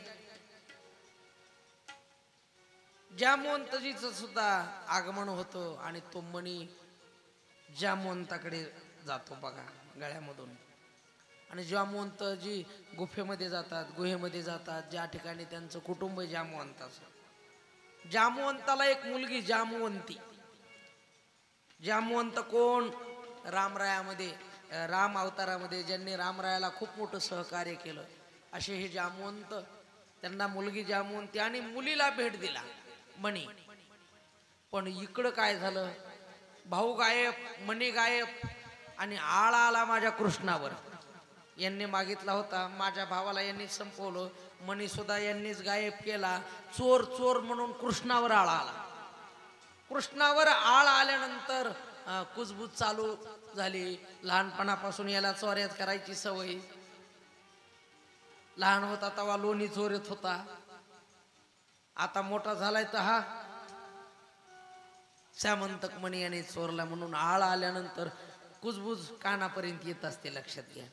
जामवंतजीचं सुद्धा आगमन होतं आणि तो मणी जामवंताकडे जातो बघा गळ्यामधून. आणि जामवंतजी गुफेमध्ये जातात, गुहेमध्ये जातात, ज्या ठिकाणी त्यांचं कुटुंब आहे जामवंताचं. जामवंताला एक मुलगी जामवंती. जामवंत कोण? रामरायामध्ये, राम अवतारामध्ये ज्यांनी रामरायाला खूप मोठं सहकार्य केलं असे हे जामवंत. त्यांना मुलगी जामवंती आणि मुलीला भेट दिला मणी. पण इकडं काय झालं, भाऊ गायब, मणी गायब आणि आळा आला माझ्या कृष्णावर. यांनी मागितला होता, माझ्या भावाला यांनी संपवलं, मणी सुद्धा यांनीच गायब केला. चोर चोर म्हणून कृष्णावर आळा आला. कृष्णावर आळा आल्यानंतर कुजबूज चालू झाली. लहानपणापासून याला चोऱ्यात करायची सवय. लहान होता तेव्हा लोणी चोरत होता, आता मोठा झालाय तर हा श्यामंतक मणी याने चोरला म्हणून आळा आल्यानंतर कुजबूज कानापर्यंत येत असते. लक्षात घ्या.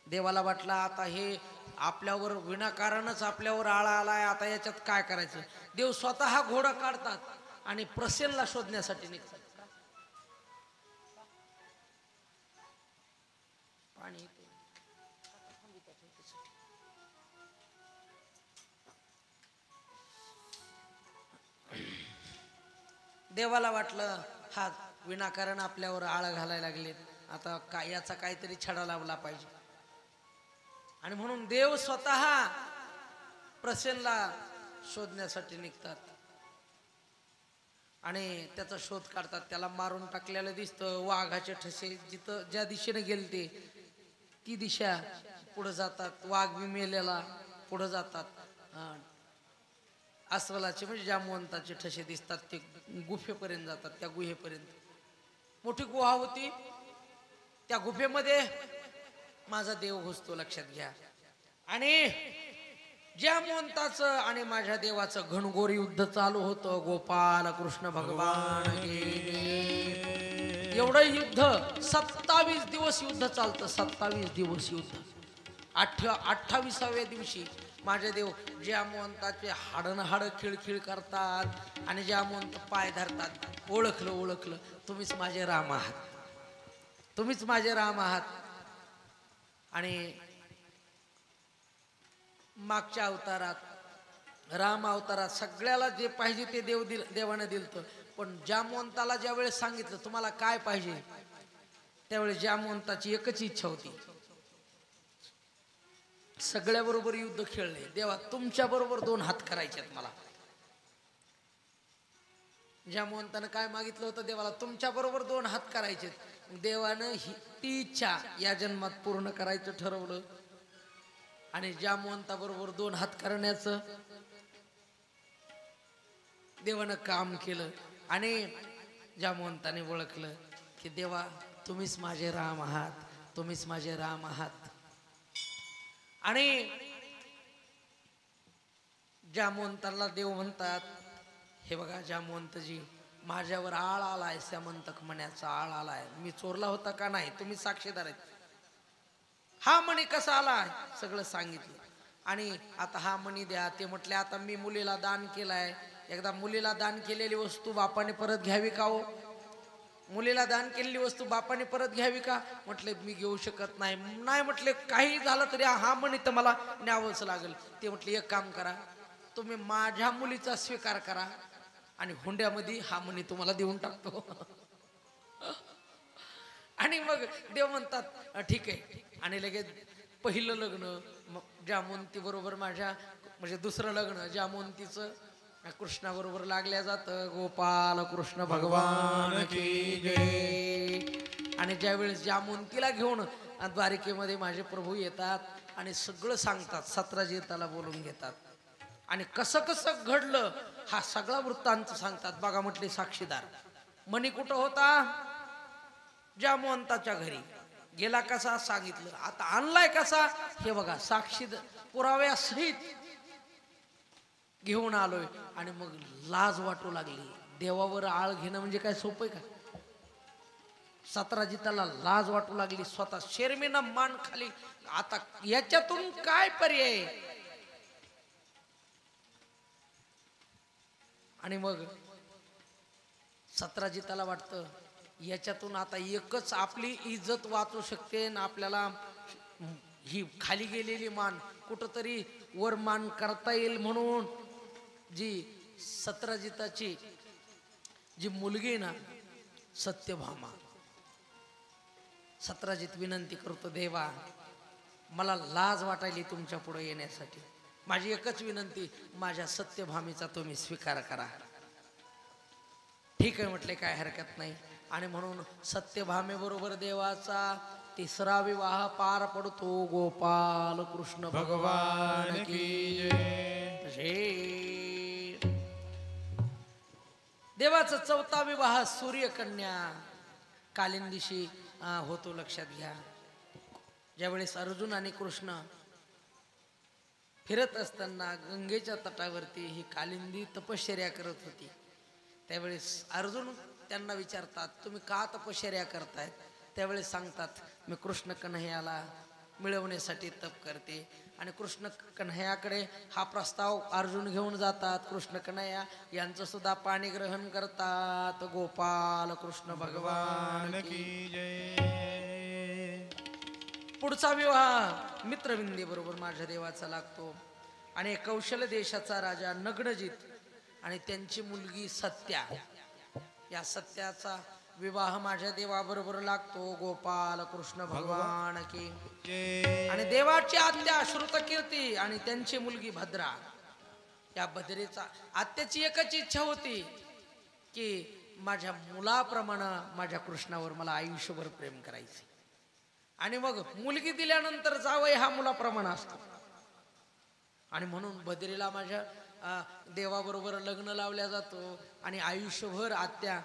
देवाला वाटला आता हे आपल्यावर विनाकारणच आपल्यावर आळा आलाय, आता याच्यात काय करायचं. देव स्वतः घोडा काढतात आणि प्रसेनला शोधण्यासाठी निघतात. पाणी देवाला वाटलं हा विनाकारण आपल्यावर आळा घालायला लागले, आता काय याचा काहीतरी छडा लावला पाहिजे. आणि म्हणून देव स्वतः प्रसेनला शोधण्यासाठी निघतात आणि त्याचा शोध काढतात. त्याला मारून टाकलेलं दिसतं. वाघाचे ठसे जिथं ज्या दिशेने गेलते ती दिशा पुढे जातात. वाघ बी मेलेला पुढे जातात. अस्वलाचे म्हणजे जामवंताचे ठसे दिसतात. ते गुफेपर्यंत जातात. त्या गुहेपर्यंत मोठी गुहा होती. त्या गुफेमध्ये माझा देव घुसतो. लक्षात घ्या. आणि जामवंताचं आणि माझ्या देवाचं घनघोर युद्ध चालू होतं. गोपाल कृष्ण भगवान एवढं युद्ध 27 दिवस युद्ध चालतं. 27 दिवस युद्ध. 28व्या दिवशी माझे देव जामवंताचे हाडनहाड खिळखिळ करतात आणि जामवंत पाय धरतात. ओळखलं ओळखलं, तुम्हीच माझे राम आहात, तुम्हीच माझे राम आहात. आणि मागच्या अवतारात राम अवतारात सगळ्याला जे पाहिजे ते देवानं दिलं. पण जामवंताला ज्या वेळेस सांगितलं तुम्हाला काय पाहिजे, त्यावेळेस जामवंताची एकच इच्छा होती, सगळ्या बरोबर युद्ध खेळले. देवा तुमच्या बरोबर 2 हात करायचे मला. जामवंतानं काय मागितलं होतं देवाला, तुमच्या बरोबर 2 हात करायचे. देवानं ती इच्छा या जन्मात पूर्ण करायचं ठरवलं आणि जामवंता बरोबर 2 हात करण्याचं देवानं काम केलं. आणि जामवंताने ओळखलं की देवा तुम्हीच माझे राम आहात, तुम्हीच माझे राम आहात. आणि जामवंताला देव म्हणतात, हे बघा जामवंतजी माझ्यावर आळ आलाय, श्यामंतक मण्याचा आळ आलाय. मी चोरला होता का नाही तुम्ही साक्षीदार आहेत. हा मणी कसा आलाय सगळं सांगितलं. आणि आता हा मणी द्या. ते म्हटले आता मी मुलीला दान केलाय, एकदा मुलीला दान केलेली वस्तू बापाने परत घ्यावी का हो? मुलीला दान केलेली वस्तू बापाने परत घ्यावी का? म्हटले मी घेऊ शकत नाही. नाही म्हटले काही झालं तरी हा मणी तर मला न्यावंच लागेल. ते म्हटले एक काम करा, तुम्ही माझ्या मुलीचा स्वीकार करा आणि हुंड्यामध्ये हा मणी तुम्हाला देऊन टाकतो. आणि मग देव म्हणतात ठीक आहे. आणि लगेच पहिलं लग्न जामवंती बरोबर माझ्या म्हणजे दुसरं लग्न जामवंतीचं कृष्णाबरोबर लागल्या जातं. गोपाल कृष्ण भगवान की जय. आणि ज्यावेळेस जामवंतीला घेऊन द्वारिकेमध्ये माझे प्रभू येतात आणि सगळं सांगतात, सतराजिताला बोलून घेतात आणि कसं कसं घडलं हा सगळा वृत्तांत सांगतात. बघा म्हटले साक्षीदार, मणी कुठं होता? जामवंताच्या घरी. गेला कसा? सांगितलं. आता आणलाय कसा? हे बघा, साक्षी पुराव्यासहित घेऊन आलोय. आणि मग लाज वाटू लागली. देवावर आळ घेणं म्हणजे काय सोपं आहे का? सतराजिताला लाज वाटू लागली. स्वतः शेरमीनं मान खाली. आता याच्यातून काय पर्याय? आणि मग सतराजिताला वाटतं याच्यातून आता एकच आपली इज्जत वाचू शकते आणि आपल्याला ही खाली गेलेली मान कुठंतरी वर मान करता येईल, म्हणून जी सतराजिताची जी मुलगी ना सत्यभामा, सतराजित विनंती करतो, देवा मला लाज वाटायली तुमच्या पुढे येण्यासाठी. माझी एकच विनंती, माझ्या सत्यभामेचा तुम्ही स्वीकार करा. ठीक आहे म्हटले, काय हरकत नाही. आणि म्हणून सत्यभामेबरोबर देवाचा तिसरा विवाह पार पडतो. गोपाल कृष्ण भगवान की जय. देवाचा चौथा विवाह सूर्यकन्या कालिंदीशी होतो. लक्षात घ्या, ज्यावेळेस अर्जुन आणि कृष्ण फिरत असताना गंगेच्या तटावरती ही कालिंदी तपश्चर्या करत होती, त्यावेळेस अर्जुन त्यांना विचारतात, तुम्ही का तपश्चर्या करतायत? त्यावेळेस सांगतात, मी कृष्ण कन्हैयाला मिळवण्यासाठी तप करते. आणि कृष्ण कन्हैयाकडे हा प्रस्ताव अर्जुन घेऊन जातात. कृष्ण कन्हैया यांचं सुद्धा पाणी ग्रहण करतात. गोपाल कृष्ण भगवान की जय. पुढचा विवाह मित्रविंदी बरोबर माझ्या देवाचा लागतो. आणि कौशल देशाचा राजा नग्नजित आणि त्यांची मुलगी सत्या, या सत्याचा विवाह माझ्या देवाबरोबर लागतो. गोपाल कृष्ण भगवान की जय. आणि देवाची आत्या श्रुतकीर्ती आणि त्यांची मुलगी भद्रा, या भद्रेचा आत्याची एकच इच्छा होती की माझ्या मुलाप्रमाणे माझ्या कृष्णावर मला आयुष्यभर प्रेम करायचे. आणि मग मुलगी दिल्यानंतर जावई हा मुलाप्रमाणे असतो. आणि म्हणून भद्रेला माझ्या देवाबरोबर लग्न लावल्या जातो आणि आयुष्यभर आत्या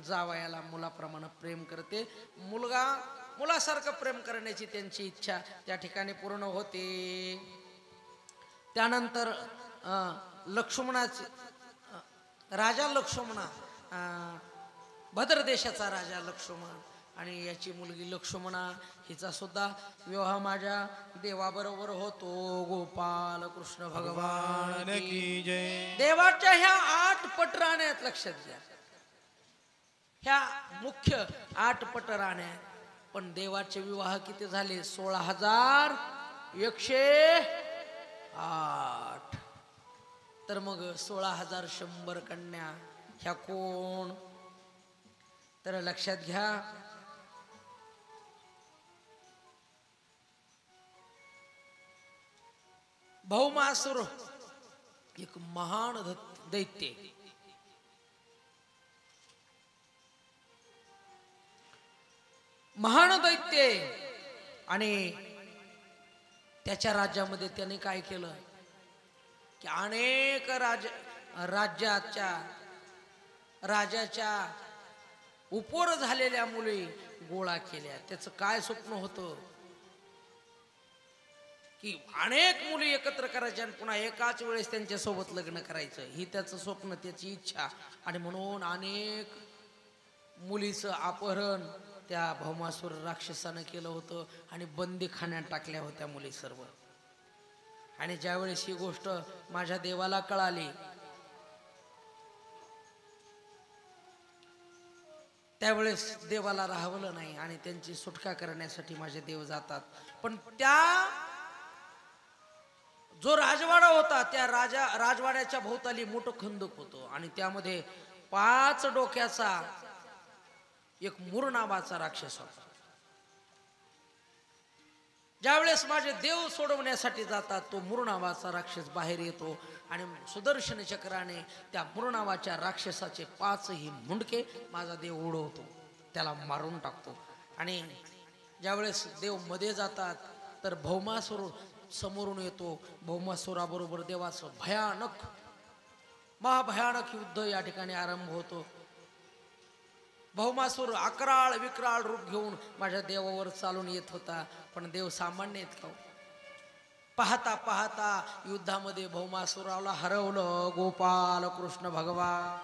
जावयाला मुलाप्रमाणे प्रेम करते. मुलगा मुलासारखं प्रेम करण्याची त्यांची इच्छा त्या ठिकाणी पूर्ण होते. त्यानंतर लक्ष्मणाचे राजा लक्ष्मणा, भद्र देशाचा राजा लक्ष्मण आणि याची मुलगी लक्ष्मणा, हिचा सुद्धा विवाह माझ्या देवाबरोबर होतो. गोपाल कृष्ण भगवान की जय. देवाच्या ह्या 8 पट राण्या लक्षात घ्या, ह्या मुख्य 8 पट राण्या. पण देवाचे विवाह किती झाले? 16,108. तर मग 16,100 कन्या ह्या कोण? तर लक्षात घ्या, भौमासुर एक महान दैत्य, महान दैत्य. आणि त्याच्या राज्यामध्ये त्याने काय केलं की अनेक राजाच्या उपोर झालेल्या मुली गोळा केल्या. त्याचं काय स्वप्न होतं की अनेक मुली एकत्र करायच्या आणि पुन्हा एकाच वेळेस त्यांच्या सोबत लग्न करायचं, ही त्याचं स्वप्न, त्याची इच्छा. आणि म्हणून अनेक मुलीचं अपहरण त्या भौमासुर राक्षसानं केलं होतं आणि बंदीखान्यात टाकल्या होत्या मुली सर्व. आणि ज्यावेळेस ही गोष्ट माझ्या देवाला कळाली, त्यावेळेस देवाला राहवलं नाही आणि त्यांची सुटका करण्यासाठी माझे देव जातात. पण त्या जो राजवाडा होता त्या राजवाड्याच्या भोवताली मोठं खंदक होतं आणि त्यामध्ये 5 डोक्याचा एक मूर नावाचा राक्षस होता. ज्यावेळेस माझे देव सोडवण्यासाठी जातात, तो मूर नावाचा राक्षस बाहेर येतो आणि सुदर्शन चक्राने त्या मूर नावाच्या राक्षसाचे 5ही मुंडके माझा देव उडवतो, त्याला मारून टाकतो. आणि ज्यावेळेस देव मध्ये जातात तर भौमासूर समोरून येतो. भौमासुराबरोबर देवाचं भयानक महाभयानक युद्ध या ठिकाणी आरंभ होतो. भौमासूर अकराळ विक्राळ रूप घेऊन माझ्या देवावर चालून येत होता, पण देव सामान्य आहेत का? पाहता पाहता युद्धामध्ये भौमासुराला हरवलं गोपाल कृष्ण भगवान.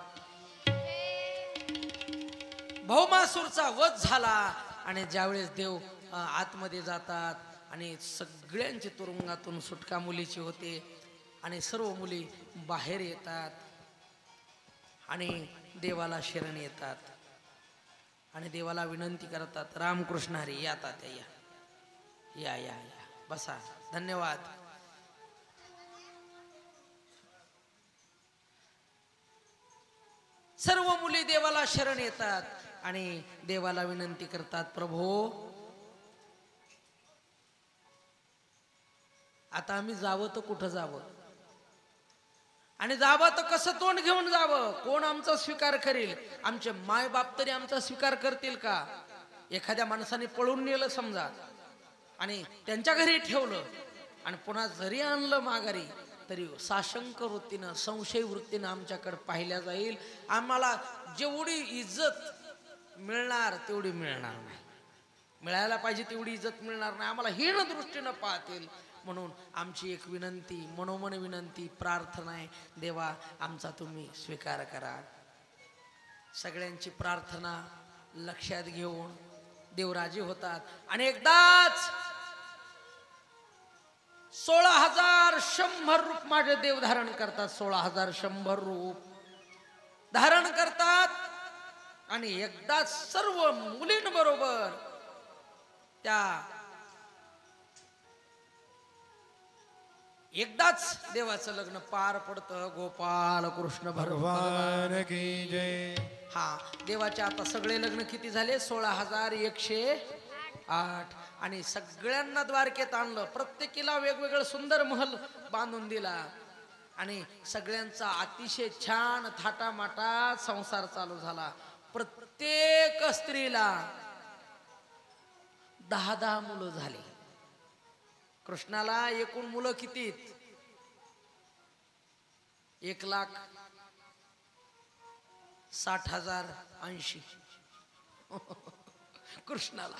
भौमासूरचा वध झाला आणि ज्यावेळेस देव आतमध्ये जातात आणि सगळ्यांची तुरुंगातून सुटका मुलीची होते आणि सर्व मुली बाहेर येतात आणि देवाला शरण येतात आणि देवाला विनंती करतात, रामकृष्ण हरी या तात्या या या या या बसा, धन्यवाद. सर्व मुली देवाला शरण येतात आणि देवाला विनंती करतात, प्रभो आता आम्ही जावं तर कुठं जावं आणि जावं तर कसं तोंड घेऊन जावं? कोण आमचा स्वीकार करेल? आमचे माय बाप तरी आमचा स्वीकार करतील का? एखाद्या माणसाने पळून नेलं समजा आणि त्यांच्या घरी ठेवलं आणि पुन्हा जरी आणलं माघारी तरी साशंक वृत्तीनं संशय वृत्तीनं आमच्याकडे पाहिल्या जाईल. आम्हाला जेवढी इज्जत मिळणार तेवढी मिळणार नाही, मिळायला पाहिजे तेवढी इज्जत मिळणार नाही, आम्हाला हीन दृष्टीनं पाहतील. म्हणून आमची एक विनंती, मनोमन विनंती, प्रार्थना आहे, देवा आमचा तुम्ही स्वीकार करा. सगळ्यांची प्रार्थना लक्षात घेऊन देव राजी होतात आणि एकदाच 16,100 रूप माझे देव धारण करतात. 16,100 रूप धारण करतात आणि एकदाच सर्व मुलींबरोबर त्या एकदाच देवाचं लग्न पार पडतं. गोपाल कृष्ण भगवान की जय. हा, देवाचे आता सगळे लग्न किती झाले? 16,108 आणि सगळ्यांना द्वारकेत आणलं. प्रत्येकीला वेगवेगळं सुंदर महल बांधून दिला आणि सगळ्यांचा अतिशय छान थाटामाटात संसार चालू झाला. प्रत्येक स्त्रीला 10-10 मुलं झाली. कृष्णाला एकूण मुलं किती? 1,60,080 कृष्णाला.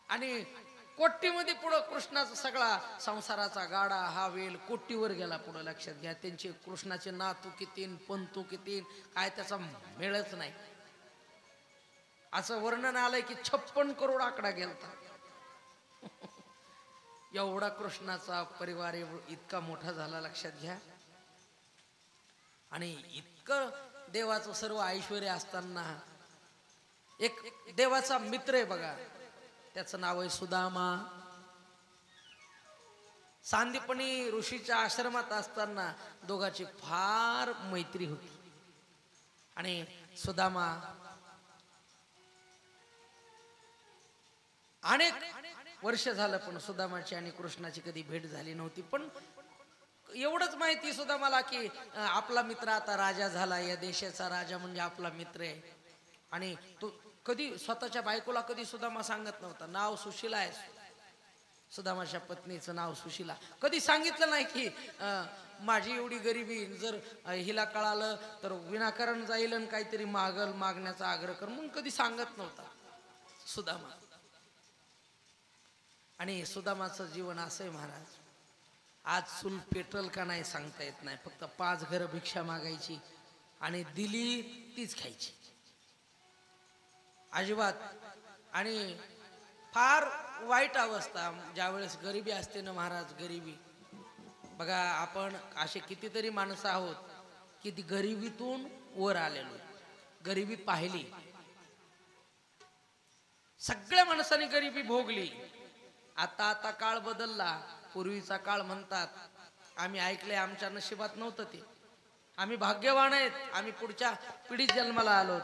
आणि कोट्टीमध्ये पुढं कृष्णाचा सगळा संसाराचा गाडा हा वेल कोट्टीवर गेला पुढं. लक्षात घ्या, त्यांचे कृष्णाचे नातू किती पंतू किती काय त्याचा मेळच नाही. असं वर्णन आलंय की 56 करोड आकडा गेलता. एवढा कृष्णाचा परिवार इतका मोठा झाला, लक्षात घ्या. आणि इतकं देवाचं सर्व ऐश्वर्य असताना एक देवाचा मित्र आहे बघा, त्याचं नाव आहे सुदामा. सांदीपनी ऋषीच्या आश्रमात असताना दोघांची फार मैत्री होती आणि सुदामा अनेक वर्ष झालं पण सुदामाची आणि कृष्णाची कधी भेट झाली नव्हती. पण एवढंच माहिती सुदामाला की आपला मित्र आता राजा झाला, या देशाचा राजा म्हणजे आपला मित्र आहे. आणि तो कधी स्वतःच्या बायकोला कधी सुदामा सांगत नव्हता. नाव सुशीला आहे, सुदामाच्या पत्नीचं नाव सुशीला. कधी सांगितलं नाही की माझी एवढी गरिबी, जर हिला कळालं तर विनाकारण जाईल आणि काहीतरी मागण्याचा आग्रह कर, म्हणून कधी सांगत नव्हता सुदामा. आणि सुदामाचं जीवन असं आहे महाराज, आज चूल पेटल का नाही सांगता येत नाही. फक्त 5 घरं भिक्षा मागायची आणि दिली तीच खायची अजिबात. आणि फार वाईट अवस्था ज्यावेळेस गरिबी असते ना महाराज, गरिबी बघा, आपण असे कितीतरी माणसं आहोत की ती गरिबीतून वर आलेलो, गरिबी पाहिली. सगळ्या माणसांनी गरिबी भोगली. आता काळ बदलला. पूर्वीचा काळ म्हणतात, आम्ही ऐकले आमच्या नशिबात नव्हतं ते, आम्ही भाग्यवान आहेत, आम्ही पुढच्या पिढीत जन्माला आलो.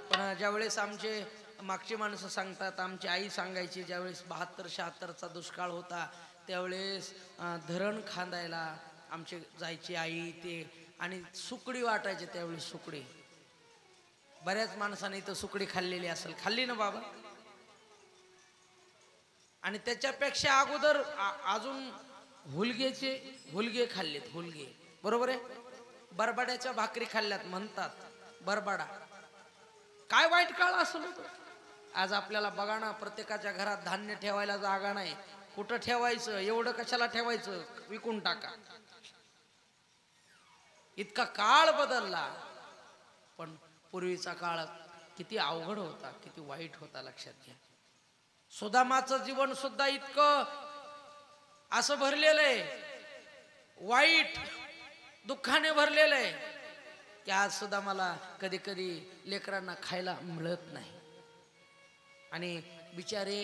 पण ज्यावेळेस आमचे मागची माणसं सांगतात, आमची आई सांगायची, ज्यावेळेस 72-76चा दुष्काळ होता त्यावेळेस धरण खांदायला आमचे जायची आई ते, आणि सुकडी वाटायचे त्यावेळेस. सुकडी बऱ्याच माणसाने इथं सुकडी खाल्लेली असेल, खाल्ली ना बाबा? आणि त्याच्यापेक्षा अगोदर अजून हुलगे खाल्लेत, हुलगे, बरोबर आहे? बरबाड्याच्या भाकरी खाल्ल्यात म्हणतात, बरबाडा. काय वाईट काळ असलं होतं. आज आपल्याला बघा ना, प्रत्येकाच्या घरात धान्य ठेवायला जागा नाही. कुठं ठेवायचं? एवढं कशाला ठेवायचं? विकून टाका. इतका काळ बदलला. पण पूर्वीचा काळ किती अवघड होता, किती वाईट होता, लक्षात घ्या. सुदामाचं जीवन सुद्धा इतकं असं भरलेलं आहे, वाईट दुःखाने भरलेलं आहे की आज सुद्धा मला कधी कधी लेकरांना खायला मिळत नाही. आणि बिचारे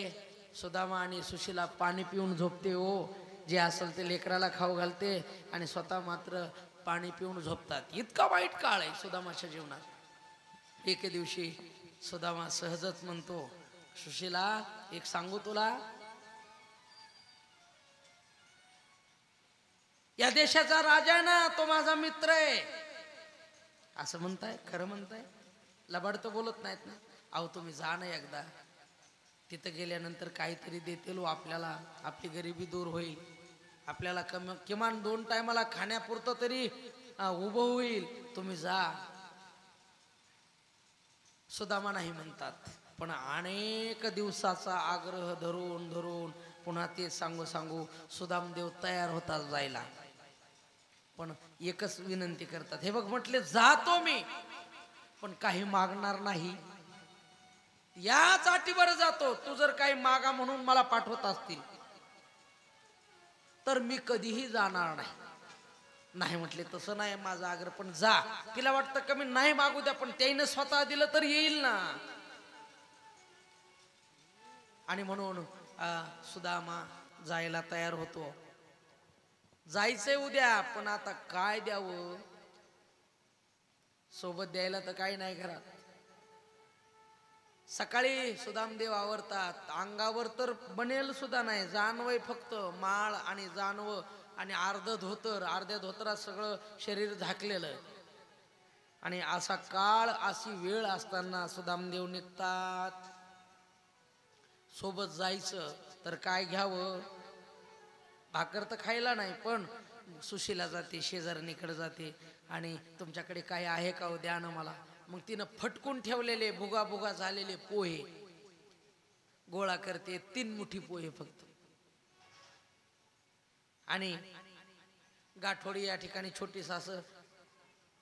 सुदामा आणि सुशीला पाणी पिऊन झोपते हो, जे असेल ते लेकराला खाऊ घालते आणि स्वतः मात्र पाणी पिऊन झोपतात. इतका वाईट काळ आहे सुदामाच्या जीवनात. एके दिवशी सुदामा सहजच म्हणतो, सुशीला एक सांगू तुला, या देशाचा राजा आहे ना, तो माझा मित्र आहे. असं म्हणताय? खरं म्हणताय? लबाड तर बोलत नाहीत ना? अहो तुम्ही जा ना एकदा, तिथं गेल्यानंतर काहीतरी देतील आपल्याला, आपली गरिबी दूर होईल, आपल्याला किमान 2 टायमाला खाण्यापुरतं तरी उभं होईल. तुम्ही जा. सुदामा नाही म्हणतात. पण अनेक दिवसाचा आग्रह धरून धरून पुन्हा ते सांगू सुदामदेव तयार होतात जायला. पण एकच विनंती करतात, हे बघ म्हटले जातो मी, पण काही मागणार नाही. याच अटीवर जातो, तू जर काही मागा म्हणून मला पाठवत असतील तर मी कधीही जाणार नाही. नाही म्हटले तसं नाही माझा आग्रह, पण जा. तिला वाटतं कमी नाही मागू द्या, पण त्याने स्वतः दिलं तर येईल ना. आणि म्हणून सुदामा जायला तयार होतो. जायचंय उद्या, पण आता काय द्यावं? सोबत द्यायला तर काही नाही घरात. सकाळी सुदामदेव आवरतात, अंगावर तर बनेल सुद्धा नाही, जानवय फक्त माळ आणि जानव आणि अर्ध्या धोतरात सगळं शरीर झाकलेलं. आणि असा काळ, अशी वेळ असताना सुदामदेव निघतात. सोबत जायचं तर काय घ्यावं? भाकर तर खायला नाही, पण सुशीला जाते, शेजारणीकडे जाते आणि तुमच्याकडे काय आहे का हो, द्या ना मला. मग तिनं फटकून ठेवलेले भुगा झालेले पोहे गोळा करते, 3 मुठी पोहे फक्त. आणि गाठोडी, या ठिकाणी छोटी सास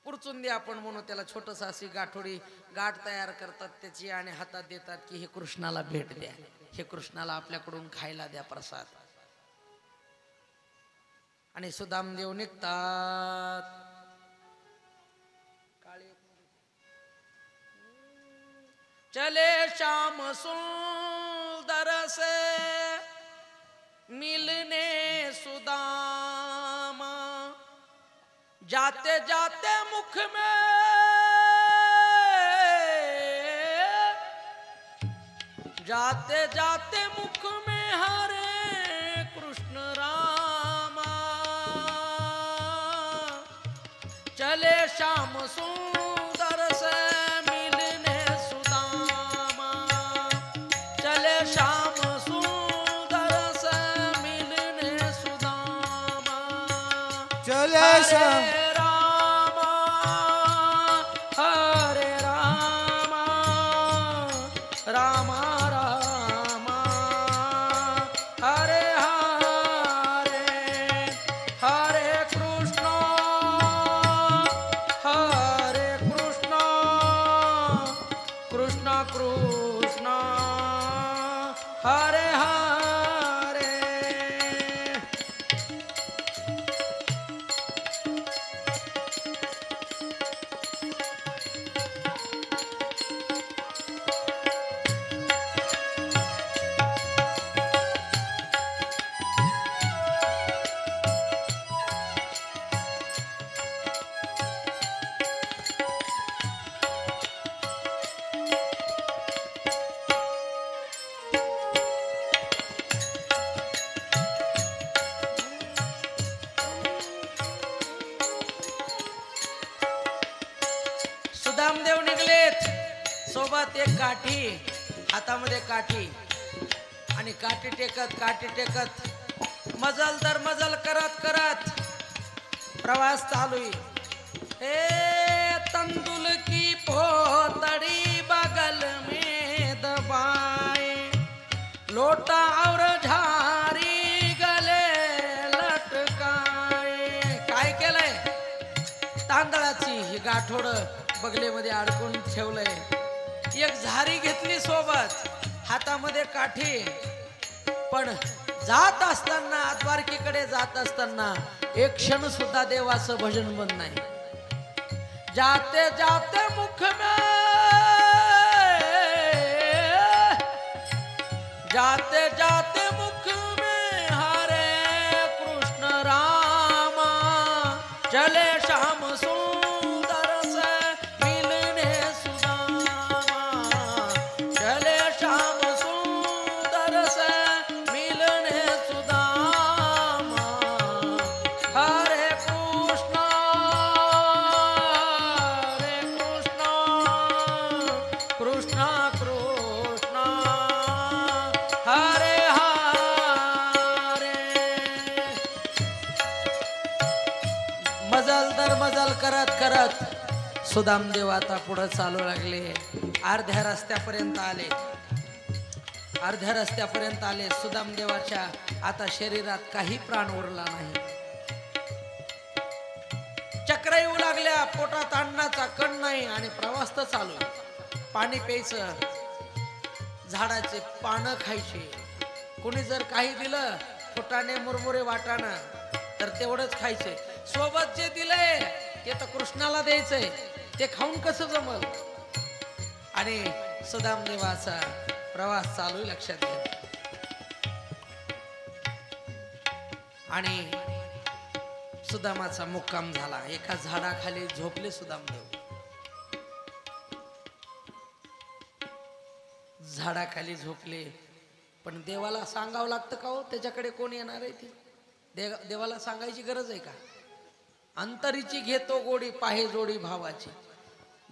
पुरचून दे आपण म्हणू त्याला, छोटस अशी गाठोडी गाठ तयार करतात त्याची आणि हातात देतात की हे कृष्णाला भेट द्या, हे कृष्णाला आपल्याकडून खायला द्या प्रसाद. आणि सुदामदेव निघतात. चले श्याम सुंदर से मिलने सुदामा, जाते जाते मुख में हरे कृष्ण रामा. चले श्याम सुंदर से मिलने सुदामा, चले श्याम सुंदर से मिलने सुदामा. चले श्याम हरे रामा रामा रामा हरे हरे, हरे कृष्ण कृष्ण कृष्ण हरे हरे. सोबत एक काठी, हातामध्ये काठी आणि काठी टेकत मजल दर मजल करत करत प्रवास चालू आहे। ए तंदुल की पोतड़ी बगल में दबाए, लोटा और झारी गले लटकाए। काय केलंय? तांदळाची ही गाठोड बगलेमध्ये अडकून ठेवलंय। एक झारी घेतली सोबत, हातामध्ये काठी। पण जात असताना, द्वारकेकडे जात असताना एक क्षण सुद्धा देवाचं भजन बंद नाही। जाते जाते मुख में, जाते जाते मुख में हरे कृष्ण रामा, चले श्याम सुंदर से मिलने सुदामा, चले श्याम सुंदर से मिलने सुदामा। हरे कृष्ण कृष्ण कृष्ण हरे हरे। मजल दर मजल करत करत सुदामदेव आता पुढे चालू लागले। अर्ध्या रस्त्यापर्यंत आले, अर्ध्या रस्त्यापर्यंत आले। सुदामदेवाच्या आता शरीरात काही प्राण उरला नाही। चक्र येऊ लागल्या, पोटात अन्नाचा कण नाही आणि प्रवास तर चालू। पाणी प्यायचं, झाडाचे पानं खायचे। कोणी जर काही दिलं फुटाणे मुरमुरे वाटाणं तर तेवढंच खायचे। सोबत जे दिलंय ते तर कृष्णाला द्यायचंय, ते खाऊन कसं जमल? आणि सुदामदेवाचा प्रवास चालू आहे, लक्षात घ्या। आणि सुदामाचा मुक्काम झाला। एका झाडाखाली झोपले सुदामदेव, झाडाखाली झोपले। पण देवाला सांगावं लागतं का हो त्याच्याकडे कोण येणार आहे? ती देवाला सांगायची गरज आहे का? अंतरीची घेतो गोडी, पाहे जोडी भावाची।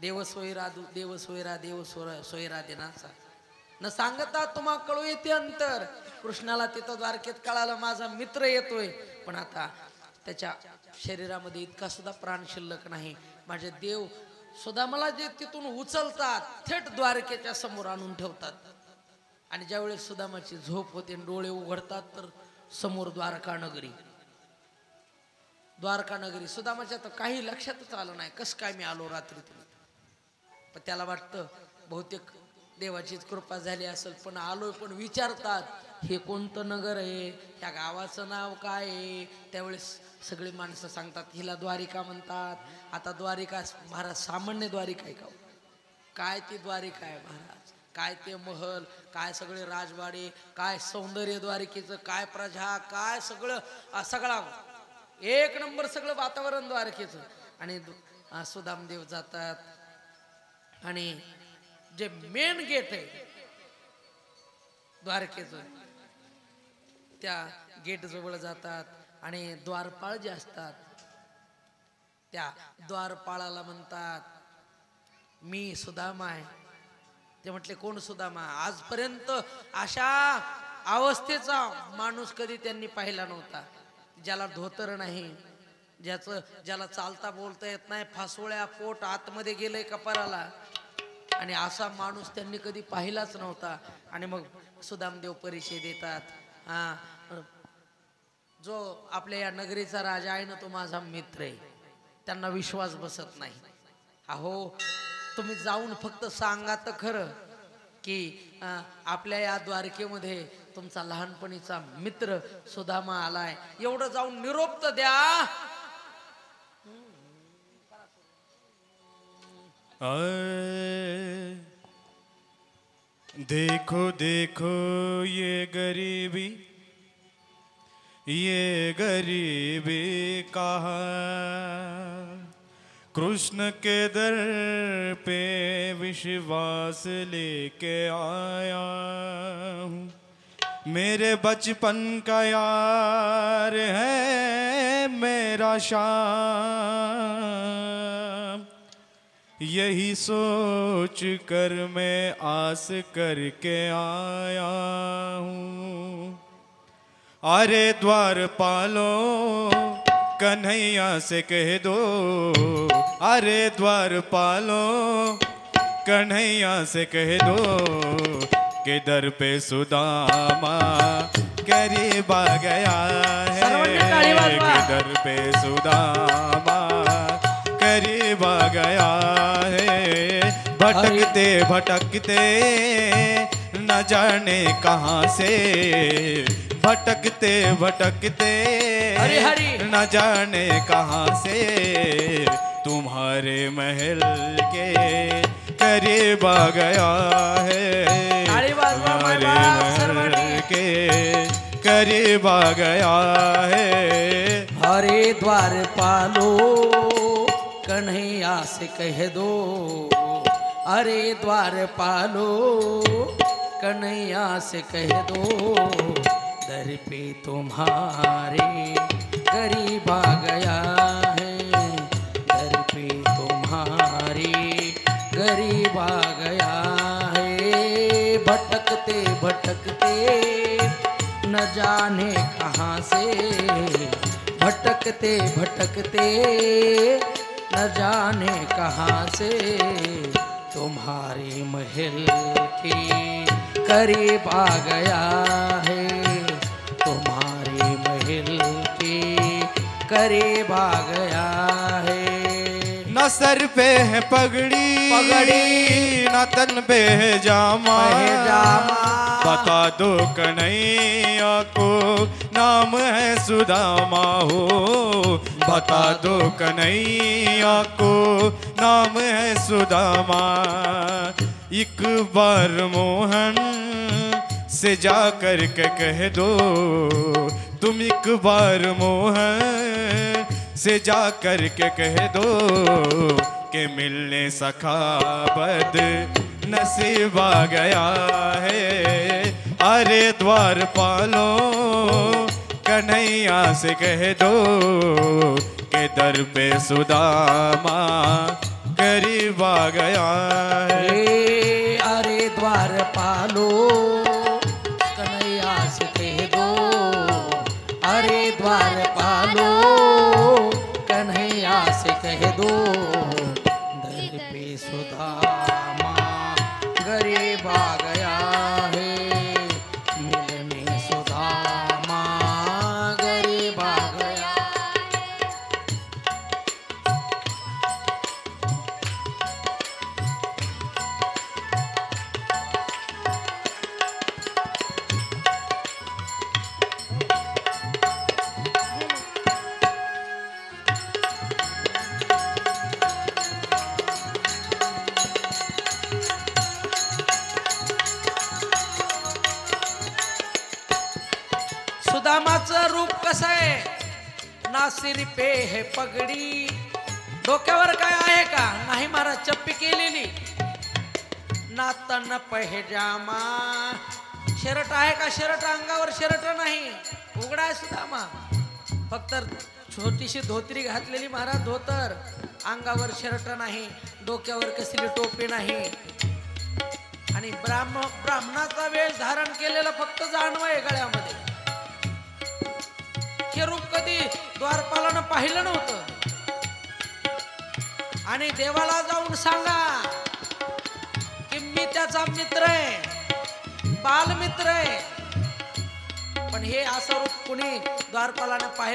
देव सोयरा देव सोयरा देव सोयरा दिनाचा, न सांगता तुम्हा कळू येते अंतर। कृष्णाला तिथं द्वारकेत कळालं माझा मित्र येतोय, पण आता त्याच्या शरीरामध्ये इतका सुद्धा प्राण शिल्लक नाही। माझे देव सुदामाला जे तिथून उचलतात, थेट द्वारकेच्या समोर आणून ठेवतात। आणि ज्यावेळेस सुदामाची झोप होते, डोळे उघडतात तर समोर द्वारका नगरी। द्वारका नगरी सुदामाच्या तर काही लक्षातच आलं नाही, कस काय मी आलो रात्रीतून। पण त्याला वाटतं बहुतेक देवाचीच कृपा झाली असेल, पण आलोय। पण विचारतात हे कोणतं नगर आहे, ह्या गावाचं नाव काय आहे? त्यावेळेस सगळी माणसं सांगतात हिला द्वारिका म्हणतात। आता द्वारिका महाराज सामान्य द्वारिका आहे का? काय ती द्वारिका आहे महाराज? काय ते महल, काय सगळे राजवाडे, काय सौंदर्य द्वारिकेचं, काय प्रजा, काय सगळं सगळा एक नंबर सगळं वातावरण द्वारकेचं। आणि सुदामदेव जातात आणि जे मेन गेट आहे द्वारकेचं, त्या गेट जवळ जातात आणि द्वारपाळ जे असतात त्या द्वारपाळाला म्हणतात मी सुदामा आहे। ते म्हटले कोण सुदामा? आजपर्यंत अशा अवस्थेचा माणूस कधी त्यांनी पाहिला नव्हता, ज्याला धोतर नाही, ज्याला चालता बोलता येत नाही, फासोळ्या पोट आतमध्ये गेलंय कपाराला, आणि असा माणूस त्यांनी कधी पाहिलाच नव्हता। आणि मग सुदामदेव परिचय देतात, जो आपल्या या नगरीचा राजा आहे ना तो माझा मित्र आहे। त्यांना विश्वास बसत नाही। अहो तुम्ही जाऊन फक्त सांगा तर खरं की आपल्या या द्वारकेमध्ये तुमचा लहानपणीचा मित्र सुदामा आलाय, एवढं जाऊन निरोप तर द्या। देखो देखो ये गरीबी कहाँ, कृष्ण के दर पे विश्वास लेके आया हूँ। मेरे बचपन का यार है मेरा श्याम, यही सोच कर मैं आस करके आया हूँ। अरे द्वारपालो कन्हैया से कह दो, अरे द्वारपालो कन्हैया से कह दो कि दर पे सुदामा करीब आ गया है, कि दर पे सुदामा करीब आ गया है। भटकते भटकते न जाने कहाँ से, भटकते भटकते न जाने कहाँ से तुम्हारे महल के करीब आ गया है, तुम्हारे महल के करीब आ गया है। हरे द्वारपालो कन्हैया से कह दो, अरे द्वारपालो कन्हैया से कह दो दर पे तुम्हारे करीब आ गया है, दर पे तुम्हारे करीब आ गया है। भटकते भटकते न जाने कहाँ से, भटकते भटकते न जाने कहाँ से तुम्हारे महल के करीब आ गया है, तुम्हारे महल के करीब आ गया है। न सर पे है पगड़ी पगड़ी, न तन पे है जामा, जामा। बता दो कन्हैया को नाम है सुदामा हो, बता दो कन्हैया को नाम है सुदामा। एक बार मोहन से जा कर के कह दो, तुम एक बार मोहन से जा कर के कह दो कि मिलने सखा बद नसीब आ गया है। अरे द्वारपालो कन्हैया से कह दो कि दर पे सुदामा करीब आ गया है। अरे द्वारपालो कन्हैया से कह दो, अरे द्वारपालो कन्हैया से कह दो दर पे सुदामा गरीब आ गया है, मिलने सुदामा गरीब आ गया। सुदामाचं रूप कसं आहे? ना सिर पे है पगडी, डोक्यावर काय आहे का? नाही महाराज, चप्पी केलेली. ना तन पहजामा, शर्ट आहे का? शर्ट अंगावर शर्ट नाही, उघडा आहे सुदामा. फक्त छोटीशी धोतरी घातलेली महाराज, धोतर, अंगावर शर्ट नाही, डोक्यावर कसली टोपी नाही. आणि ब्राह्मणाचा वेश धारण केलेला फक्त जानव आहे गळ्यामध्ये. हे रूप कधी द्वारपालानं पाहिलं नव्हतं. आणि देवाला जाऊन सांगा की मी त्याचा मित्र आहे, बालमित्र आहे. पण हे असं रूप कुणी द्वारपालानं पाहिलं